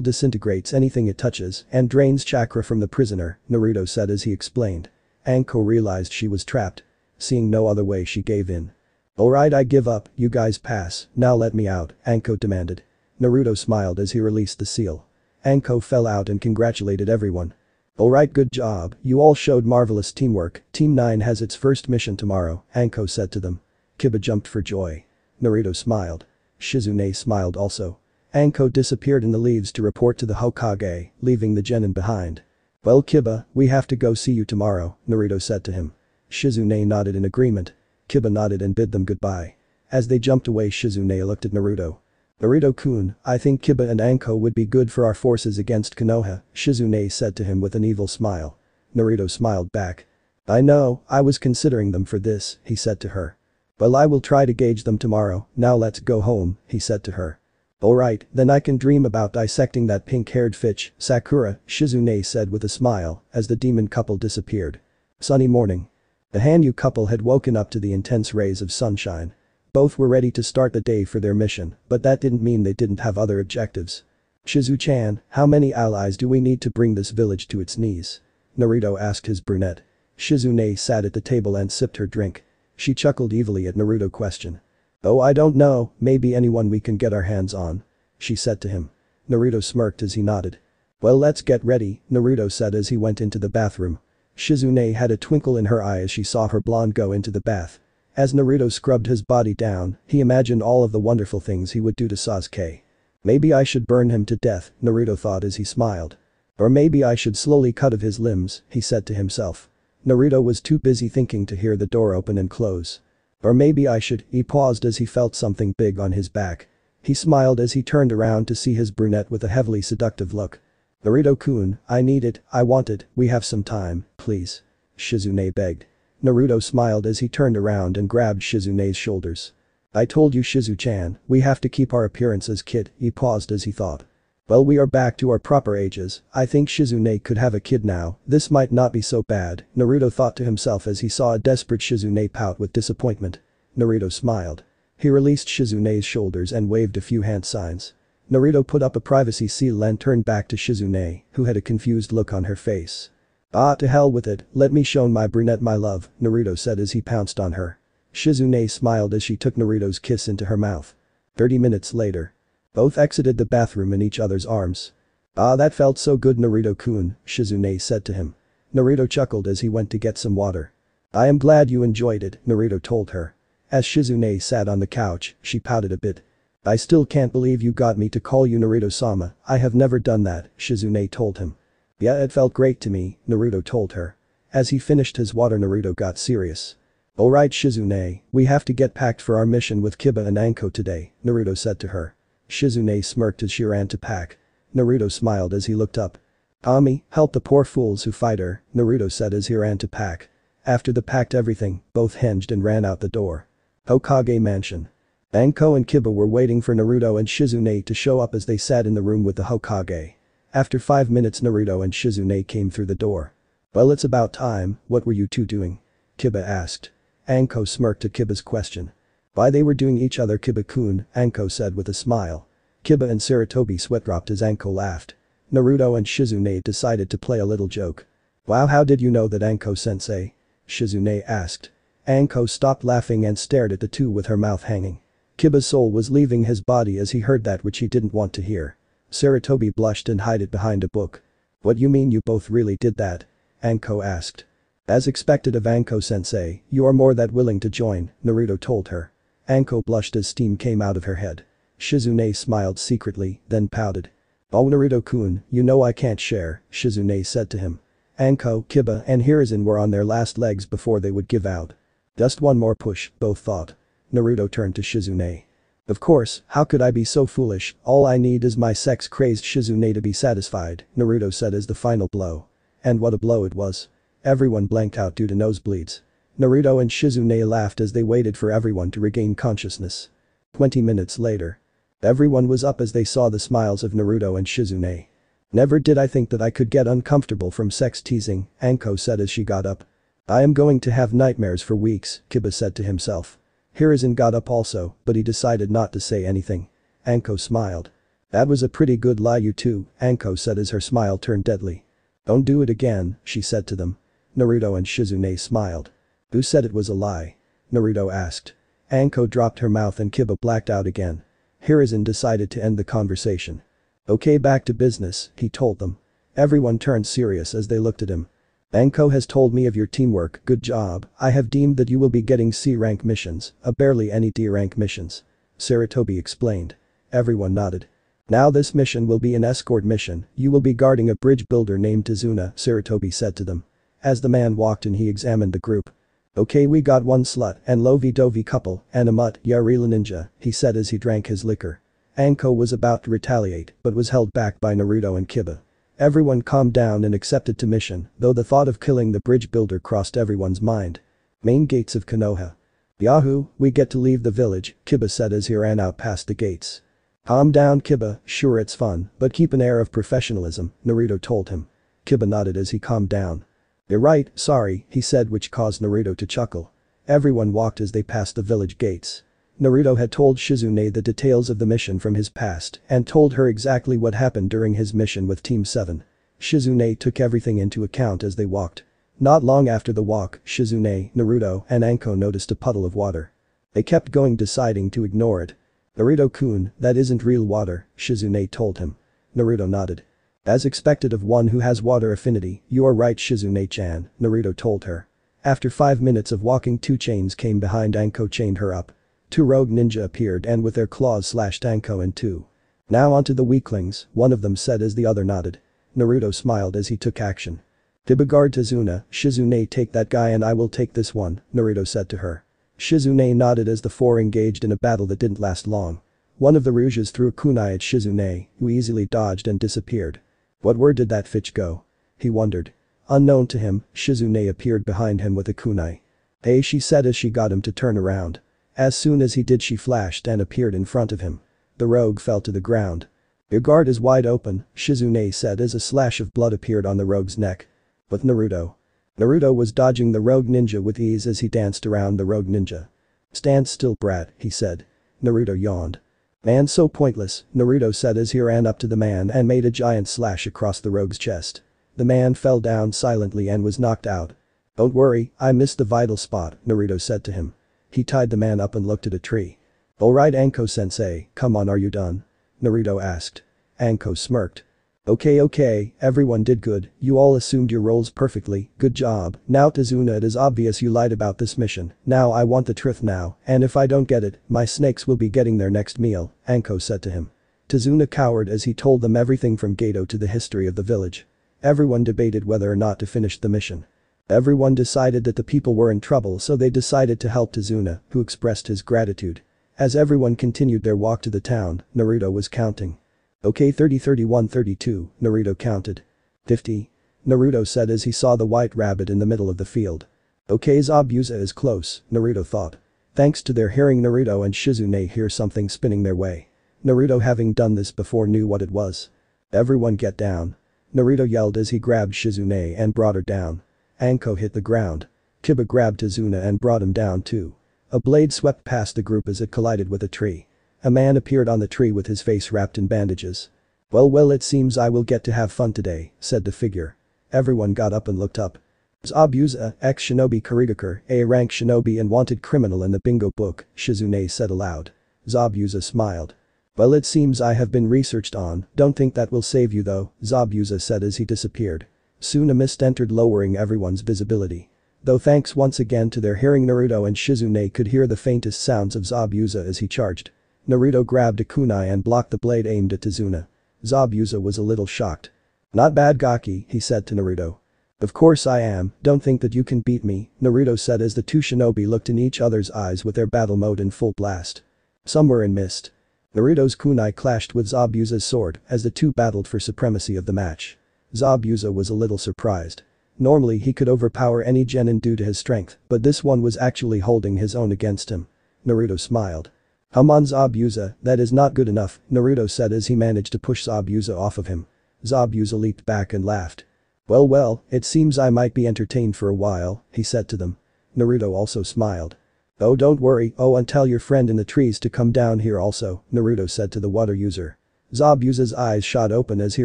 disintegrates anything it touches and drains chakra from the prisoner, Naruto said as he explained. Anko realized she was trapped. Seeing no other way, she gave in. Alright, I give up, you guys pass, now let me out, Anko demanded. Naruto smiled as he released the seal. Anko fell out and congratulated everyone. Alright, good job, you all showed marvelous teamwork, Team 9 has its first mission tomorrow, Anko said to them. Kiba jumped for joy. Naruto smiled. Shizune smiled also. Anko disappeared in the leaves to report to the Hokage, leaving the genin behind. Well Kiba, we have to go see you tomorrow, Naruto said to him. Shizune nodded in agreement. Kiba nodded and bid them goodbye. As they jumped away, Shizune looked at Naruto. Naruto-kun, I think Kiba and Anko would be good for our forces against Konoha, Shizune said to him with an evil smile. Naruto smiled back. I know, I was considering them for this, he said to her. Well, I will try to gauge them tomorrow, now let's go home, he said to her. Alright, then I can dream about dissecting that pink-haired fitch, Sakura, Shizune said with a smile, as the demon couple disappeared. Sunny morning. The Hanyu couple had woken up to the intense rays of sunshine. Both were ready to start the day for their mission, but that didn't mean they didn't have other objectives. Shizu-chan, how many allies do we need to bring this village to its knees? Naruto asked his brunette. Shizune sat at the table and sipped her drink. She chuckled evilly at Naruto's question. Oh, I don't know, maybe anyone we can get our hands on, she said to him. Naruto smirked as he nodded. Well, let's get ready, Naruto said as he went into the bathroom. Shizune had a twinkle in her eye as she saw her blonde go into the bath. As Naruto scrubbed his body down, he imagined all of the wonderful things he would do to Sasuke. Maybe I should burn him to death, Naruto thought as he smiled. Or maybe I should slowly cut off his limbs, he said to himself. Naruto was too busy thinking to hear the door open and close. Or maybe I should, he paused as he felt something big on his back. He smiled as he turned around to see his brunette with a heavily seductive look. Naruto-kun, I need it, I want it, we have some time, please. Shizune begged. Naruto smiled as he turned around and grabbed Shizune's shoulders. I told you Shizu-chan, we have to keep our appearances kid, he paused as he thought. Well we are back to our proper ages, I think Shizune could have a kid now, this might not be so bad, Naruto thought to himself as he saw a desperate Shizune pout with disappointment. Naruto smiled. He released Shizune's shoulders and waved a few hand signs. Naruto put up a privacy seal and turned back to Shizune, who had a confused look on her face. Ah to hell with it, let me show my brunette my love, Naruto said as he pounced on her. Shizune smiled as she took Naruto's kiss into her mouth. 30 minutes later. Both exited the bathroom in each other's arms. Ah that felt so good Naruto-kun, Shizune said to him. Naruto chuckled as he went to get some water. I am glad you enjoyed it, Naruto told her. As Shizune sat on the couch, she pouted a bit. I still can't believe you got me to call you Naruto-sama, I have never done that, Shizune told him. Yeah it felt great to me, Naruto told her. As he finished his water Naruto got serious. Alright Shizune, we have to get packed for our mission with Kiba and Anko today, Naruto said to her. Shizune smirked as she ran to pack. Naruto smiled as he looked up. Ami, help the poor fools who fight her, Naruto said as he ran to pack. After they packed everything, both hinged and ran out the door. Hokage Mansion. Anko and Kiba were waiting for Naruto and Shizune to show up as they sat in the room with the Hokage. After 5 minutes Naruto and Shizune came through the door. Well it's about time, what were you two doing? Kiba asked. Anko smirked at Kiba's question. Why they were doing each other Kiba-kun, Anko said with a smile. Kiba and Sarutobi sweat-dropped as Anko laughed. Naruto and Shizune decided to play a little joke. Wow how did you know that Anko-sensei? Shizune asked. Anko stopped laughing and stared at the two with her mouth hanging. Kiba's soul was leaving his body as he heard that which he didn't want to hear. Sarutobi blushed and hid it behind a book. What you mean you both really did that? Anko asked. As expected of Anko-sensei, you are more than willing to join, Naruto told her. Anko blushed as steam came out of her head. Shizune smiled secretly, then pouted. Oh Naruto-kun, you know I can't share, Shizune said to him. Anko, Kiba and Hiruzen were on their last legs before they would give out. Just one more push, both thought. Naruto turned to Shizune. Of course, how could I be so foolish, all I need is my sex-crazed Shizune to be satisfied, Naruto said as the final blow. And what a blow it was. Everyone blanked out due to nosebleeds. Naruto and Shizune laughed as they waited for everyone to regain consciousness. 20 minutes later. Everyone was up as they saw the smiles of Naruto and Shizune. Never did I think that I could get uncomfortable from sex teasing, Anko said as she got up. I am going to have nightmares for weeks, Kiba said to himself. Hiruzen got up also, but he decided not to say anything. Anko smiled. That was a pretty good lie you two, Anko said as her smile turned deadly. Don't do it again, she said to them. Naruto and Shizune smiled. Who said it was a lie? Naruto asked. Anko dropped her mouth and Kiba blacked out again. Hiruzen decided to end the conversation. Okay back to business, he told them. Everyone turned serious as they looked at him. Anko has told me of your teamwork, good job, I have deemed that you will be getting C-rank missions, barely any D-rank missions. Sarutobi explained. Everyone nodded. Now this mission will be an escort mission, you will be guarding a bridge builder named Tazuna, Sarutobi said to them. As the man walked in he examined the group. Okay we got one slut and lovey-dovey couple and a mutt, yeah real ninja, he said as he drank his liquor. Anko was about to retaliate but was held back by Naruto and Kiba. Everyone calmed down and accepted to mission, though the thought of killing the bridge builder crossed everyone's mind. Main gates of Konoha. Yahoo, we get to leave the village, Kiba said as he ran out past the gates. Calm down Kiba, sure it's fun, but keep an air of professionalism, Naruto told him. Kiba nodded as he calmed down. You're right, sorry, he said which caused Naruto to chuckle. Everyone walked as they passed the village gates. Naruto had told Shizune the details of the mission from his past and told her exactly what happened during his mission with Team 7. Shizune took everything into account as they walked. Not long after the walk, Shizune, Naruto and Anko noticed a puddle of water. They kept going deciding to ignore it. Naruto-kun, that isn't real water, Shizune told him. Naruto nodded. As expected of one who has water affinity, you are right Shizune-chan, Naruto told her. After 5 minutes of walking 2 chains came behind Anko chained her up. 2 rogue ninja appeared and with their claws slashed Anko in 2. Now onto the weaklings, one of them said as the other nodded. Naruto smiled as he took action. Dibagard Tazuna, Shizune take that guy and I will take this one, Naruto said to her. Shizune nodded as the four engaged in a battle that didn't last long. One of the Rouges threw a kunai at Shizune, who easily dodged and disappeared. What where did that fitch go? He wondered. Unknown to him, Shizune appeared behind him with a kunai. Hey, she said as she got him to turn around. As soon as he did, she flashed and appeared in front of him. The rogue fell to the ground. Your guard is wide open, Shizune said as a slash of blood appeared on the rogue's neck. But Naruto. Naruto was dodging the rogue ninja with ease as he danced around the rogue ninja. Stand still, brat, he said. Naruto yawned. Man, so pointless, Naruto said as he ran up to the man and made a giant slash across the rogue's chest. The man fell down silently and was knocked out. Don't worry, I missed the vital spot, Naruto said to him. He tied the man up and looked at a tree. Alright Anko-sensei, come on, are you done? Naruto asked. Anko smirked. Okay, everyone did good, you all assumed your roles perfectly, good job. Now Tazuna, it is obvious you lied about this mission, now I want the truth now, and if I don't get it, my snakes will be getting their next meal, Anko said to him. Tazuna cowered as he told them everything from Geto to the history of the village. Everyone debated whether or not to finish the mission. Everyone decided that the people were in trouble, so they decided to help Tazuna, who expressed his gratitude. As everyone continued their walk to the town, Naruto was counting. Okay, 30, 31, 32, Naruto counted. 50. Naruto said as he saw the white rabbit in the middle of the field. Okay, Zabuza is close, Naruto thought. Thanks to their hearing, Naruto and Shizune hear something spinning their way. Naruto, having done this before, knew what it was. Everyone get down. Naruto yelled as he grabbed Shizune and brought her down. Anko hit the ground. Kiba grabbed Tazuna and brought him down too. A blade swept past the group as it collided with a tree. A man appeared on the tree with his face wrapped in bandages. Well, it seems I will get to have fun today, said the figure. Everyone got up and looked up. Zabuza, ex-shinobi Kurigakure, A-rank shinobi and wanted criminal in the bingo book, Shizune said aloud. Zabuza smiled. Well, it seems I have been researched on, don't think that will save you though, Zabuza said as he disappeared. Soon a mist entered, lowering everyone's visibility. Though thanks once again to their hearing, Naruto and Shizune could hear the faintest sounds of Zabuza as he charged. Naruto grabbed a kunai and blocked the blade aimed at Tazuna. Zabuza was a little shocked. Not bad, Gaki, he said to Naruto. Of course I am, don't think that you can beat me, Naruto said as the two shinobi looked in each other's eyes with their battle mode in full blast. Somewhere in mist. Naruto's kunai clashed with Zabuza's sword as the two battled for supremacy of the match. Zabuza was a little surprised. Normally he could overpower any genin due to his strength, but this one was actually holding his own against him. Naruto smiled. Come on Zabuza, that is not good enough, Naruto said as he managed to push Zabuza off of him. Zabuza leaped back and laughed. Well, it seems I might be entertained for a while, he said to them. Naruto also smiled. Oh, don't worry, and tell your friend in the trees to come down here also, Naruto said to the water user. Zabuza's eyes shot open as he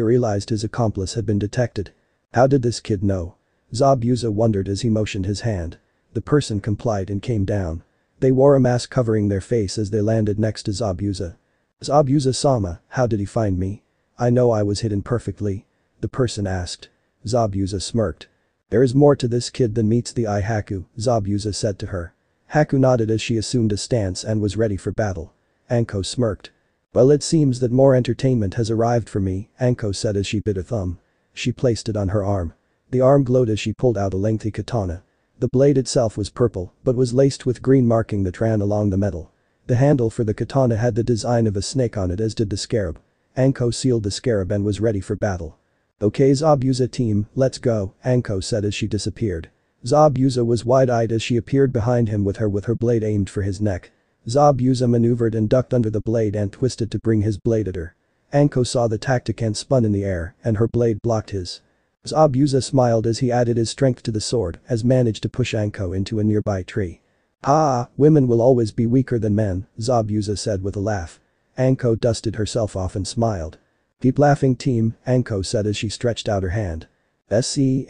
realized his accomplice had been detected. How did this kid know? Zabuza wondered as he motioned his hand. The person complied and came down. They wore a mask covering their face as they landed next to Zabuza. Zabuza-sama, how did he find me? I know I was hidden perfectly. The person asked. Zabuza smirked. There is more to this kid than meets the eye, Haku, Zabuza said to her. Haku nodded as she assumed a stance and was ready for battle. Anko smirked. Well, it seems that more entertainment has arrived for me, Anko said as she bit her thumb. She placed it on her arm. The arm glowed as she pulled out a lengthy katana. The blade itself was purple, but was laced with green marking that ran along the metal. The handle for the katana had the design of a snake on it, as did the scarab. Anko sealed the scarab and was ready for battle. Okay Zabuza team, let's go, Anko said as she disappeared. Zabuza was wide-eyed as she appeared behind him with her blade aimed for his neck. Zabuza maneuvered and ducked under the blade and twisted to bring his blade at her. Anko saw the tactic and spun in the air, and her blade blocked his. Zabuza smiled as he added his strength to the sword as managed to push Anko into a nearby tree. Women will always be weaker than men, Zabuza said with a laugh. Anko dusted herself off and smiled. Keep laughing team, Anko said as she stretched out her hand. SEN''EIJASHU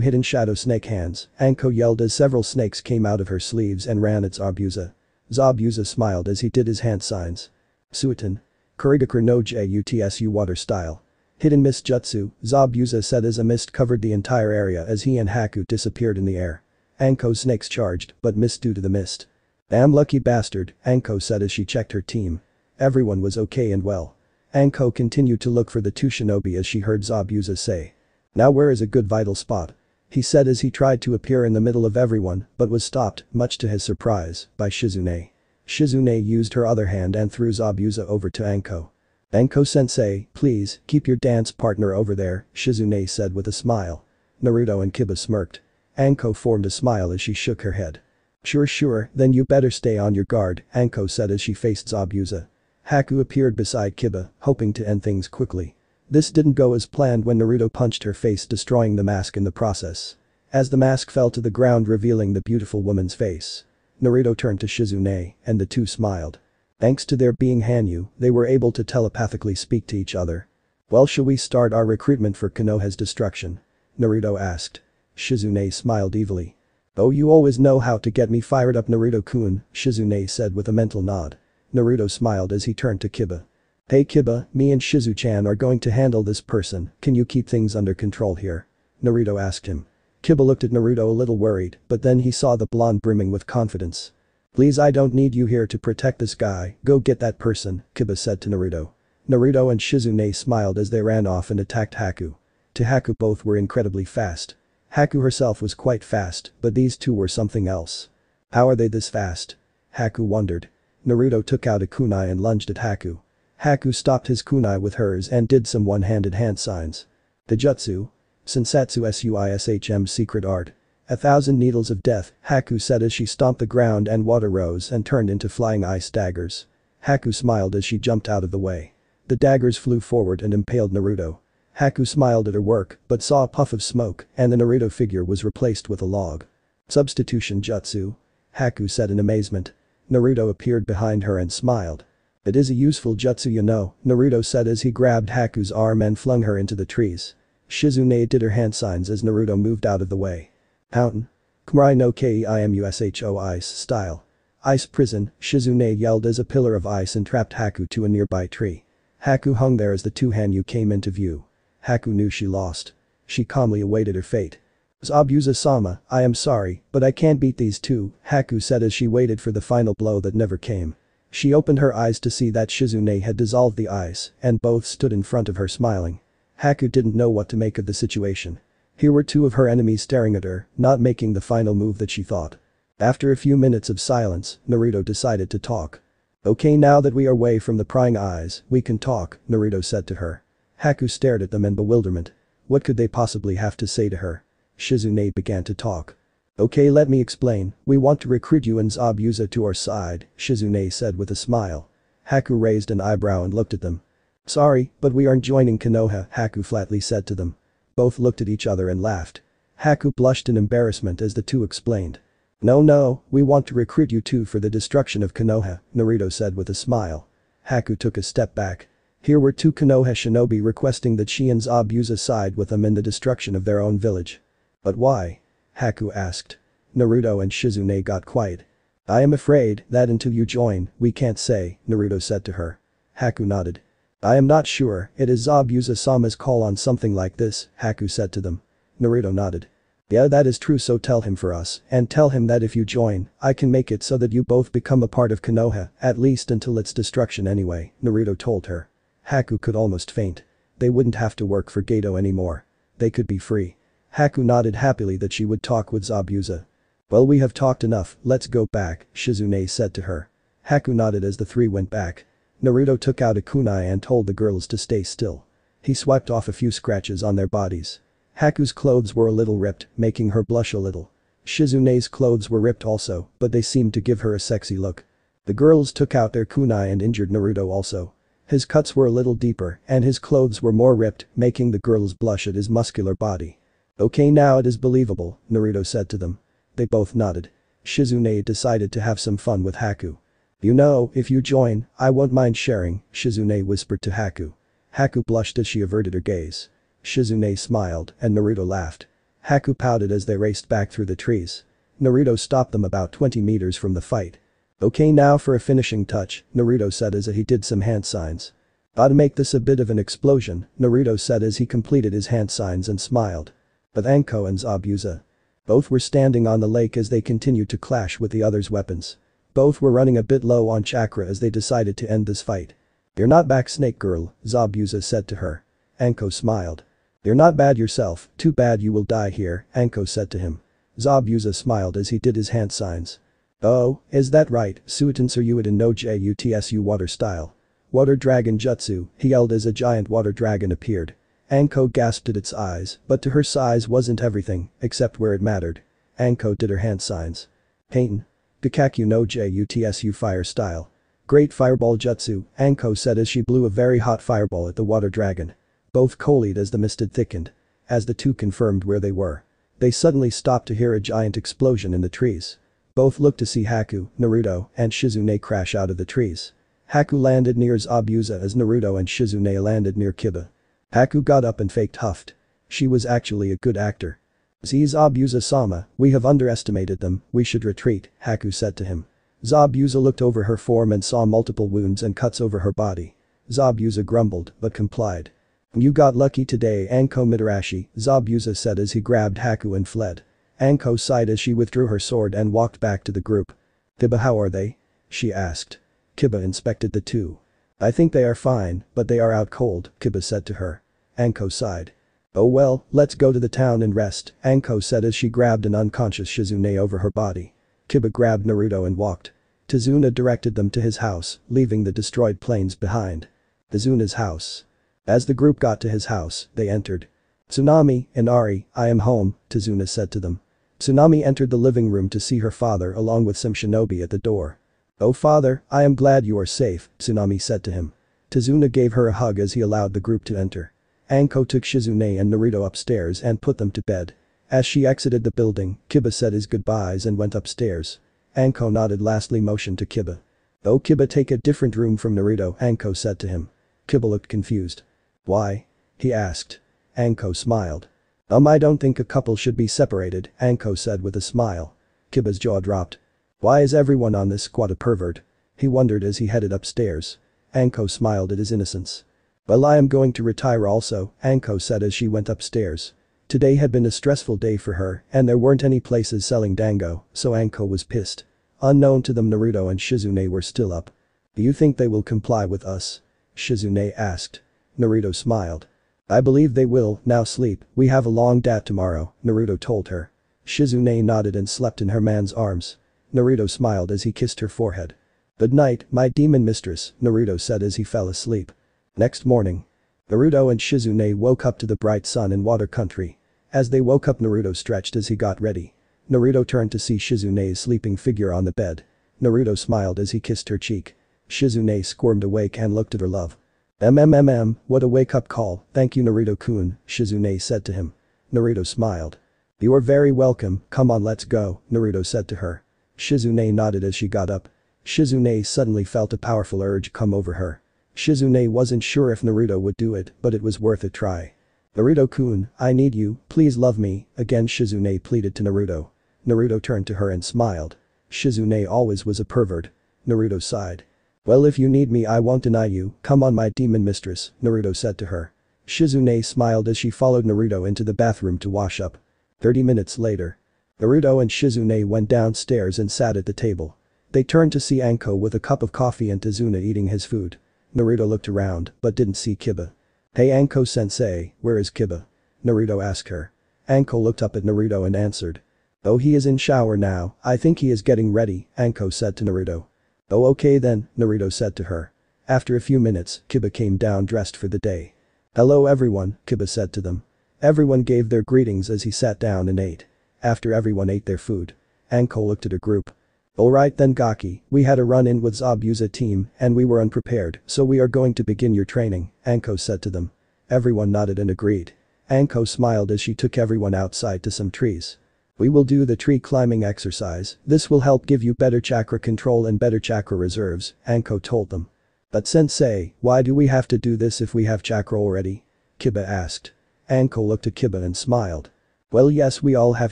hidden shadow snake hands, Anko yelled as several snakes came out of her sleeves and ran at Zabuza. Zabuza smiled as he did his hand signs. Suiton. Kurigakure no Jutsu water style. Hidden mist jutsu, Zabuza said as a mist covered the entire area as he and Haku disappeared in the air. Anko's snakes charged, but missed due to the mist. Damn lucky bastard, Anko said as she checked her team. Everyone was okay and well. Anko continued to look for the two shinobi as she heard Zabuza say. "Now where is a good vital spot?" he said as he tried to appear in the middle of everyone but was stopped, much to his surprise, by Shizune. Shizune used her other hand and threw Zabuza over to Anko. "Anko-sensei, please, keep your dance partner over there," Shizune said with a smile. Naruto and Kiba smirked. Anko formed a smile as she shook her head. Sure, then you better stay on your guard," Anko said as she faced Zabuza. Haku appeared beside Kiba, hoping to end things quickly. This didn't go as planned when Naruto punched her face, destroying the mask in the process. As the mask fell to the ground revealing the beautiful woman's face, Naruto turned to Shizune, and the two smiled. Thanks to their being Hanyu, they were able to telepathically speak to each other. "Well, shall we start our recruitment for Konoha's destruction?" Naruto asked. Shizune smiled evilly. "Oh, you always know how to get me fired up, Naruto-kun," Shizune said with a mental nod. Naruto smiled as he turned to Kiba. "Hey Kiba, me and Shizu-chan are going to handle this person, can you keep things under control here?" Naruto asked him. Kiba looked at Naruto a little worried, but then he saw the blonde brimming with confidence. "Please, I don't need you here to protect this guy, go get that person," Kiba said to Naruto. Naruto and Shizune smiled as they ran off and attacked Haku. To Haku, both were incredibly fast. Haku herself was quite fast, but these two were something else. How are they this fast? Haku wondered. Naruto took out a kunai and lunged at Haku. Haku stopped his kunai with hers and did some one-handed hand signs. The jutsu? Sensatsu Suishm secret art. 1,000 needles of death, Haku said as she stomped the ground and water rose and turned into flying ice daggers. Haku smiled as she jumped out of the way. The daggers flew forward and impaled Naruto. Haku smiled at her work but saw a puff of smoke and the Naruto figure was replaced with a log. Substitution jutsu? Haku said in amazement. Naruto appeared behind her and smiled. "It is a useful jutsu, you know," Naruto said as he grabbed Haku's arm and flung her into the trees. Shizune did her hand signs as Naruto moved out of the way. "Fountain? Kumarai no Keimusho ice style. Ice prison," Shizune yelled as a pillar of ice entrapped Haku to a nearby tree. Haku hung there as the two Hanyu came into view. Haku knew she lost. She calmly awaited her fate. "Zabuza-sama, I am sorry, but I can't beat these two," Haku said as she waited for the final blow that never came. She opened her eyes to see that Shizune had dissolved the ice and both stood in front of her smiling. Haku didn't know what to make of the situation. Here were two of her enemies staring at her, not making the final move that she thought. After a few minutes of silence, Naruto decided to talk. "Okay, now that we are away from the prying eyes, we can talk," Naruto said to her. Haku stared at them in bewilderment. What could they possibly have to say to her? Shizune began to talk. "Okay, let me explain, we want to recruit you and Zabuza to our side," Shizune said with a smile. Haku raised an eyebrow and looked at them. "Sorry, but we aren't joining Konoha," Haku flatly said to them. Both looked at each other and laughed. Haku blushed in embarrassment as the two explained. No, we want to recruit you two for the destruction of Konoha," Naruto said with a smile. Haku took a step back. Here were two Konoha shinobi requesting that she and Zabuza side with them in the destruction of their own village. "But why?" Haku asked. Naruto and Shizune got quiet. "I am afraid that until you join, we can't say," Naruto said to her. Haku nodded. "I am not sure, it is Zabuza-sama's call on something like this," Haku said to them. Naruto nodded. "Yeah, that is true, so tell him for us and tell him that if you join, I can make it so that you both become a part of Konoha, at least until its destruction anyway," Naruto told her. Haku could almost faint. They wouldn't have to work for Geto anymore. They could be free. Haku nodded happily that she would talk with Zabuza. "Well, we have talked enough, let's go back," Shizune said to her. Haku nodded as the three went back. Naruto took out a kunai and told the girls to stay still. He swiped off a few scratches on their bodies. Haku's clothes were a little ripped, making her blush a little. Shizune's clothes were ripped also, but they seemed to give her a sexy look. The girls took out their kunai and injured Naruto also. His cuts were a little deeper and his clothes were more ripped, making the girls blush at his muscular body. "Okay, now it is believable," Naruto said to them. They both nodded. Shizune decided to have some fun with Haku. "You know, if you join, I won't mind sharing," Shizune whispered to Haku. Haku blushed as she averted her gaze. Shizune smiled and Naruto laughed. Haku pouted as they raced back through the trees. Naruto stopped them about 20 meters from the fight. "Okay, now for a finishing touch," Naruto said as he did some hand signs. "Gotta make this a bit of an explosion," Naruto said as he completed his hand signs and smiled. But Anko and Zabuza. Both were standing on the lake as they continued to clash with the other's weapons. Both were running a bit low on chakra as they decided to end this fight. "You're not back, Snake Girl," Zabuza said to her. Anko smiled. "You're not bad yourself, too bad you will die here," Anko said to him. Zabuza smiled as he did his hand signs. "Oh, is that right, Suiten Suryuiden no Jutsu water style. Water dragon jutsu," he yelled as a giant water dragon appeared. Anko gasped at its eyes, but to her size wasn't everything, except where it mattered. Anko did her hand signs. "Pain. Gakakyu no Jutsu fire style. Great fireball jutsu," Anko said as she blew a very hot fireball at the water dragon. Both collied as the mist thickened. As the two confirmed where they were. They suddenly stopped to hear a giant explosion in the trees. Both looked to see Haku, Naruto, and Shizune crash out of the trees. Haku landed near Zabuza as Naruto and Shizune landed near Kiba. Haku got up and faked huffed. She was actually a good actor. "Zabuza-sama, we have underestimated them, we should retreat," Haku said to him. Zabuza looked over her form and saw multiple wounds and cuts over her body. Zabuza grumbled, but complied. "You got lucky today, Anko Mitarashi," Zabuza said as he grabbed Haku and fled. Anko sighed as she withdrew her sword and walked back to the group. "Kiba, how are they?" she asked. Kiba inspected the two. "I think they are fine, but they are out cold," Kiba said to her. Anko sighed. "Oh well, let's go to the town and rest," Anko said as she grabbed an unconscious Shizune over her body. Kiba grabbed Naruto and walked. Tazuna directed them to his house, leaving the destroyed planes behind. Tazuna's house. As the group got to his house, they entered. "Tsunami, Inari, I am home," Tazuna said to them. Tsunami entered the living room to see her father along with some shinobi at the door. "Oh father, I am glad you are safe," Tsunami said to him. Tazuna gave her a hug as he allowed the group to enter. Anko took Shizune and Naruto upstairs and put them to bed. As she exited the building, Kiba said his goodbyes and went upstairs. Anko nodded, lastly motioned to Kiba. "Oh Kiba, take a different room from Naruto," Anko said to him. Kiba looked confused. "Why?" he asked. Anko smiled. I don't think a couple should be separated," Anko said with a smile. Kiba's jaw dropped. "Why is everyone on this squad a pervert?" he wondered as he headed upstairs. Anko smiled at his innocence. "Well, I am going to retire also," Anko said as she went upstairs. Today had been a stressful day for her and there weren't any places selling dango, so Anko was pissed. Unknown to them, Naruto and Shizune were still up. "Do you think they will comply with us?" Shizune asked. Naruto smiled. "I believe they will, now sleep, we have a long day tomorrow," Naruto told her. Shizune nodded and slept in her man's arms. Naruto smiled as he kissed her forehead. "Good night, my demon mistress," Naruto said as he fell asleep. Next morning. Naruto and Shizune woke up to the bright sun in water country. As they woke up, Naruto stretched as he got ready. Naruto turned to see Shizune's sleeping figure on the bed. Naruto smiled as he kissed her cheek. Shizune squirmed awake and looked at her love. What a wake-up call, thank you Naruto-kun, Shizune said to him. Naruto smiled. "You are very welcome, come on let's go," Naruto said to her. Shizune nodded as she got up. Shizune suddenly felt a powerful urge come over her. Shizune wasn't sure if Naruto would do it, but it was worth a try. "Naruto-kun, I need you, please love me," again Shizune pleaded to Naruto. Naruto turned to her and smiled. Shizune always was a pervert. Naruto sighed. "Well, if you need me I won't deny you, come on my demon mistress," Naruto said to her. Shizune smiled as she followed Naruto into the bathroom to wash up. 30 minutes later. Naruto and Shizune went downstairs and sat at the table. They turned to see Anko with a cup of coffee and Tazuna eating his food. Naruto looked around, but didn't see Kiba. "Hey Anko-sensei, where is Kiba?" Naruto asked her. Anko looked up at Naruto and answered. "Oh, he is in shower now, I think he is getting ready," Anko said to Naruto. "Oh okay then," Naruto said to her. After a few minutes, Kiba came down dressed for the day. "Hello everyone," Kiba said to them. Everyone gave their greetings as he sat down and ate. After everyone ate their food, Anko looked at her group. "Alright then Gaki, we had a run-in with Zabuza team and we were unprepared, so we are going to begin your training," Anko said to them. Everyone nodded and agreed. Anko smiled as she took everyone outside to some trees. "We will do the tree climbing exercise, this will help give you better chakra control and better chakra reserves," Anko told them. "But sensei, why do we have to do this if we have chakra already?" Kiba asked. Anko looked at Kiba and smiled. "Well yes, we all have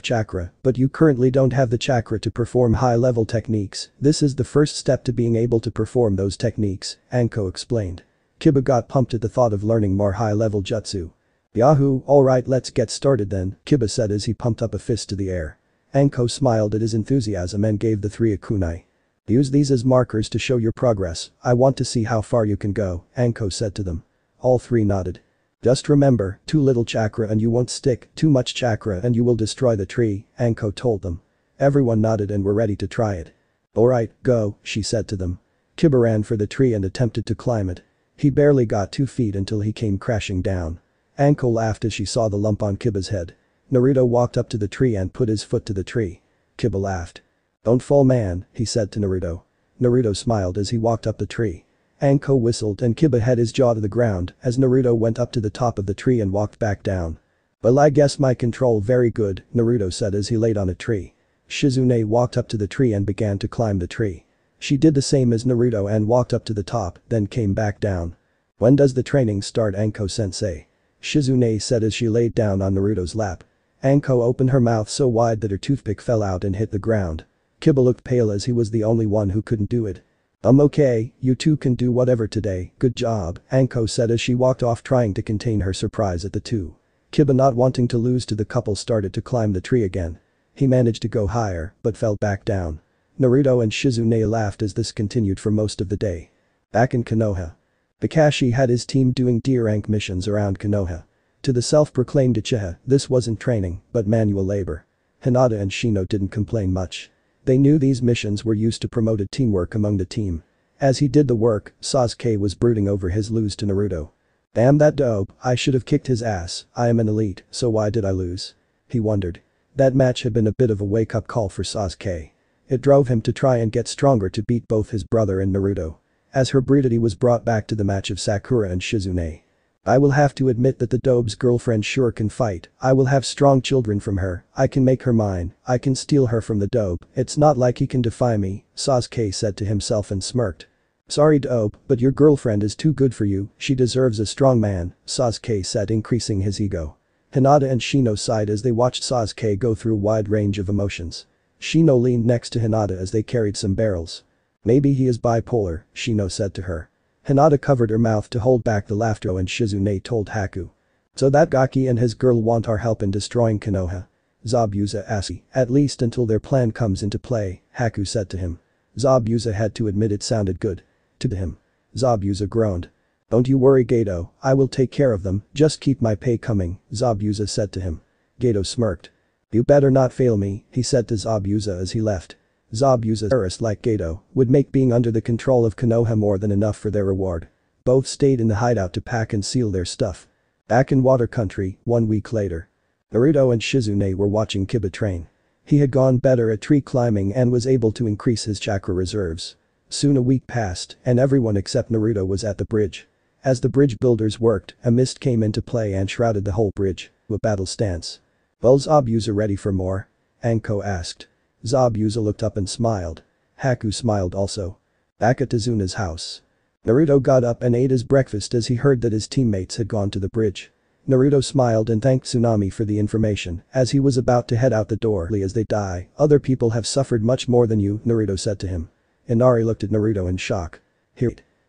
chakra, but you currently don't have the chakra to perform high-level techniques, this is the first step to being able to perform those techniques," Anko explained. Kiba got pumped at the thought of learning more high-level jutsu. "Yahoo, alright let's get started then," Kiba said as he pumped up a fist to the air. Anko smiled at his enthusiasm and gave the three a kunai. Use these as markers to show your progress, I want to see how far you can go, Anko said to them. All three nodded. Just remember, too little chakra and you won't stick, too much chakra and you will destroy the tree, Anko told them. Everyone nodded and were ready to try it. Alright, go, she said to them. Kiba ran for the tree and attempted to climb it. He barely got 2 feet until he came crashing down. Anko laughed as she saw the lump on Kiba's head. Naruto walked up to the tree and put his foot to the tree. Kiba laughed. Don't fall man, he said to Naruto. Naruto smiled as he walked up the tree. Anko whistled and Kiba had his jaw to the ground as Naruto went up to the top of the tree and walked back down. Well I guess my control very good, Naruto said as he laid on a tree. Shizune walked up to the tree and began to climb the tree. She did the same as Naruto and walked up to the top, then came back down. When does the training start Anko-sensei? Shizune said as she laid down on Naruto's lap. Anko opened her mouth so wide that her toothpick fell out and hit the ground. Kiba looked pale as he was the only one who couldn't do it. Okay, you two can do whatever today, good job, Anko said as she walked off trying to contain her surprise at the two. Kiba not wanting to lose to the couple started to climb the tree again. He managed to go higher, but fell back down. Naruto and Shizune laughed as this continued for most of the day. Back in Konoha. Kakashi had his team doing D-rank missions around Konoha. To the self-proclaimed Uchiha, this wasn't training, but manual labor. Hinata and Shino didn't complain much. They knew these missions were used to promote teamwork among the team. As he did the work, Sasuke was brooding over his lose to Naruto. Damn that dope, I should have kicked his ass, I am an elite, so why did I lose? He wondered. That match had been a bit of a wake-up call for Sasuke. It drove him to try and get stronger to beat both his brother and Naruto. As her brutity was brought back to the match of Sakura and Shizune. I will have to admit that the dope's girlfriend sure can fight, I will have strong children from her, I can make her mine, I can steal her from the dope, it's not like he can defy me, Sasuke said to himself and smirked. Sorry dope, but your girlfriend is too good for you, she deserves a strong man, Sasuke said increasing his ego. Hinata and Shino sighed as they watched Sasuke go through a wide range of emotions. Shino leaned next to Hinata as they carried some barrels. Maybe he is bipolar, Shino said to her. Hinata covered her mouth to hold back the laughter and Shizune told Haku. So that Gaki and his girl want our help in destroying Konoha? Zabuza asked. At least until their plan comes into play, Haku said to him. Zabuza had to admit it sounded good. To him. Zabuza groaned. Don't you worry Geto, I will take care of them, just keep my pay coming, Zabuza said to him. Geto smirked. You better not fail me, he said to Zabuza as he left. Zabuza, terrorist like Geto, would make being under the control of Konoha more than enough for their reward. Both stayed in the hideout to pack and seal their stuff. Back in Water Country, 1 week later. Naruto and Shizune were watching Kiba train. He had gone better at tree climbing and was able to increase his chakra reserves. Soon a week passed, and everyone except Naruto was at the bridge. As the bridge builders worked, a mist came into play and shrouded the whole bridge. A battle stance. Well Zabuza ready for more? Anko asked. Zabuza looked up and smiled. Haku smiled also. Back at Tazuna's house. Naruto got up and ate his breakfast as he heard that his teammates had gone to the bridge. Naruto smiled and thanked Tsunami for the information as he was about to head out the door. As they die, other people have suffered much more than you, Naruto said to him. Inari looked at Naruto in shock.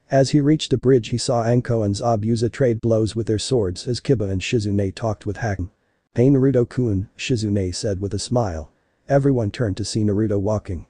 As he reached the bridge he saw Anko and Zabuza trade blows with their swords as Kiba and Shizune talked with Haku. Hey Naruto-kun, Shizune said with a smile. Everyone turned to see Naruto walking.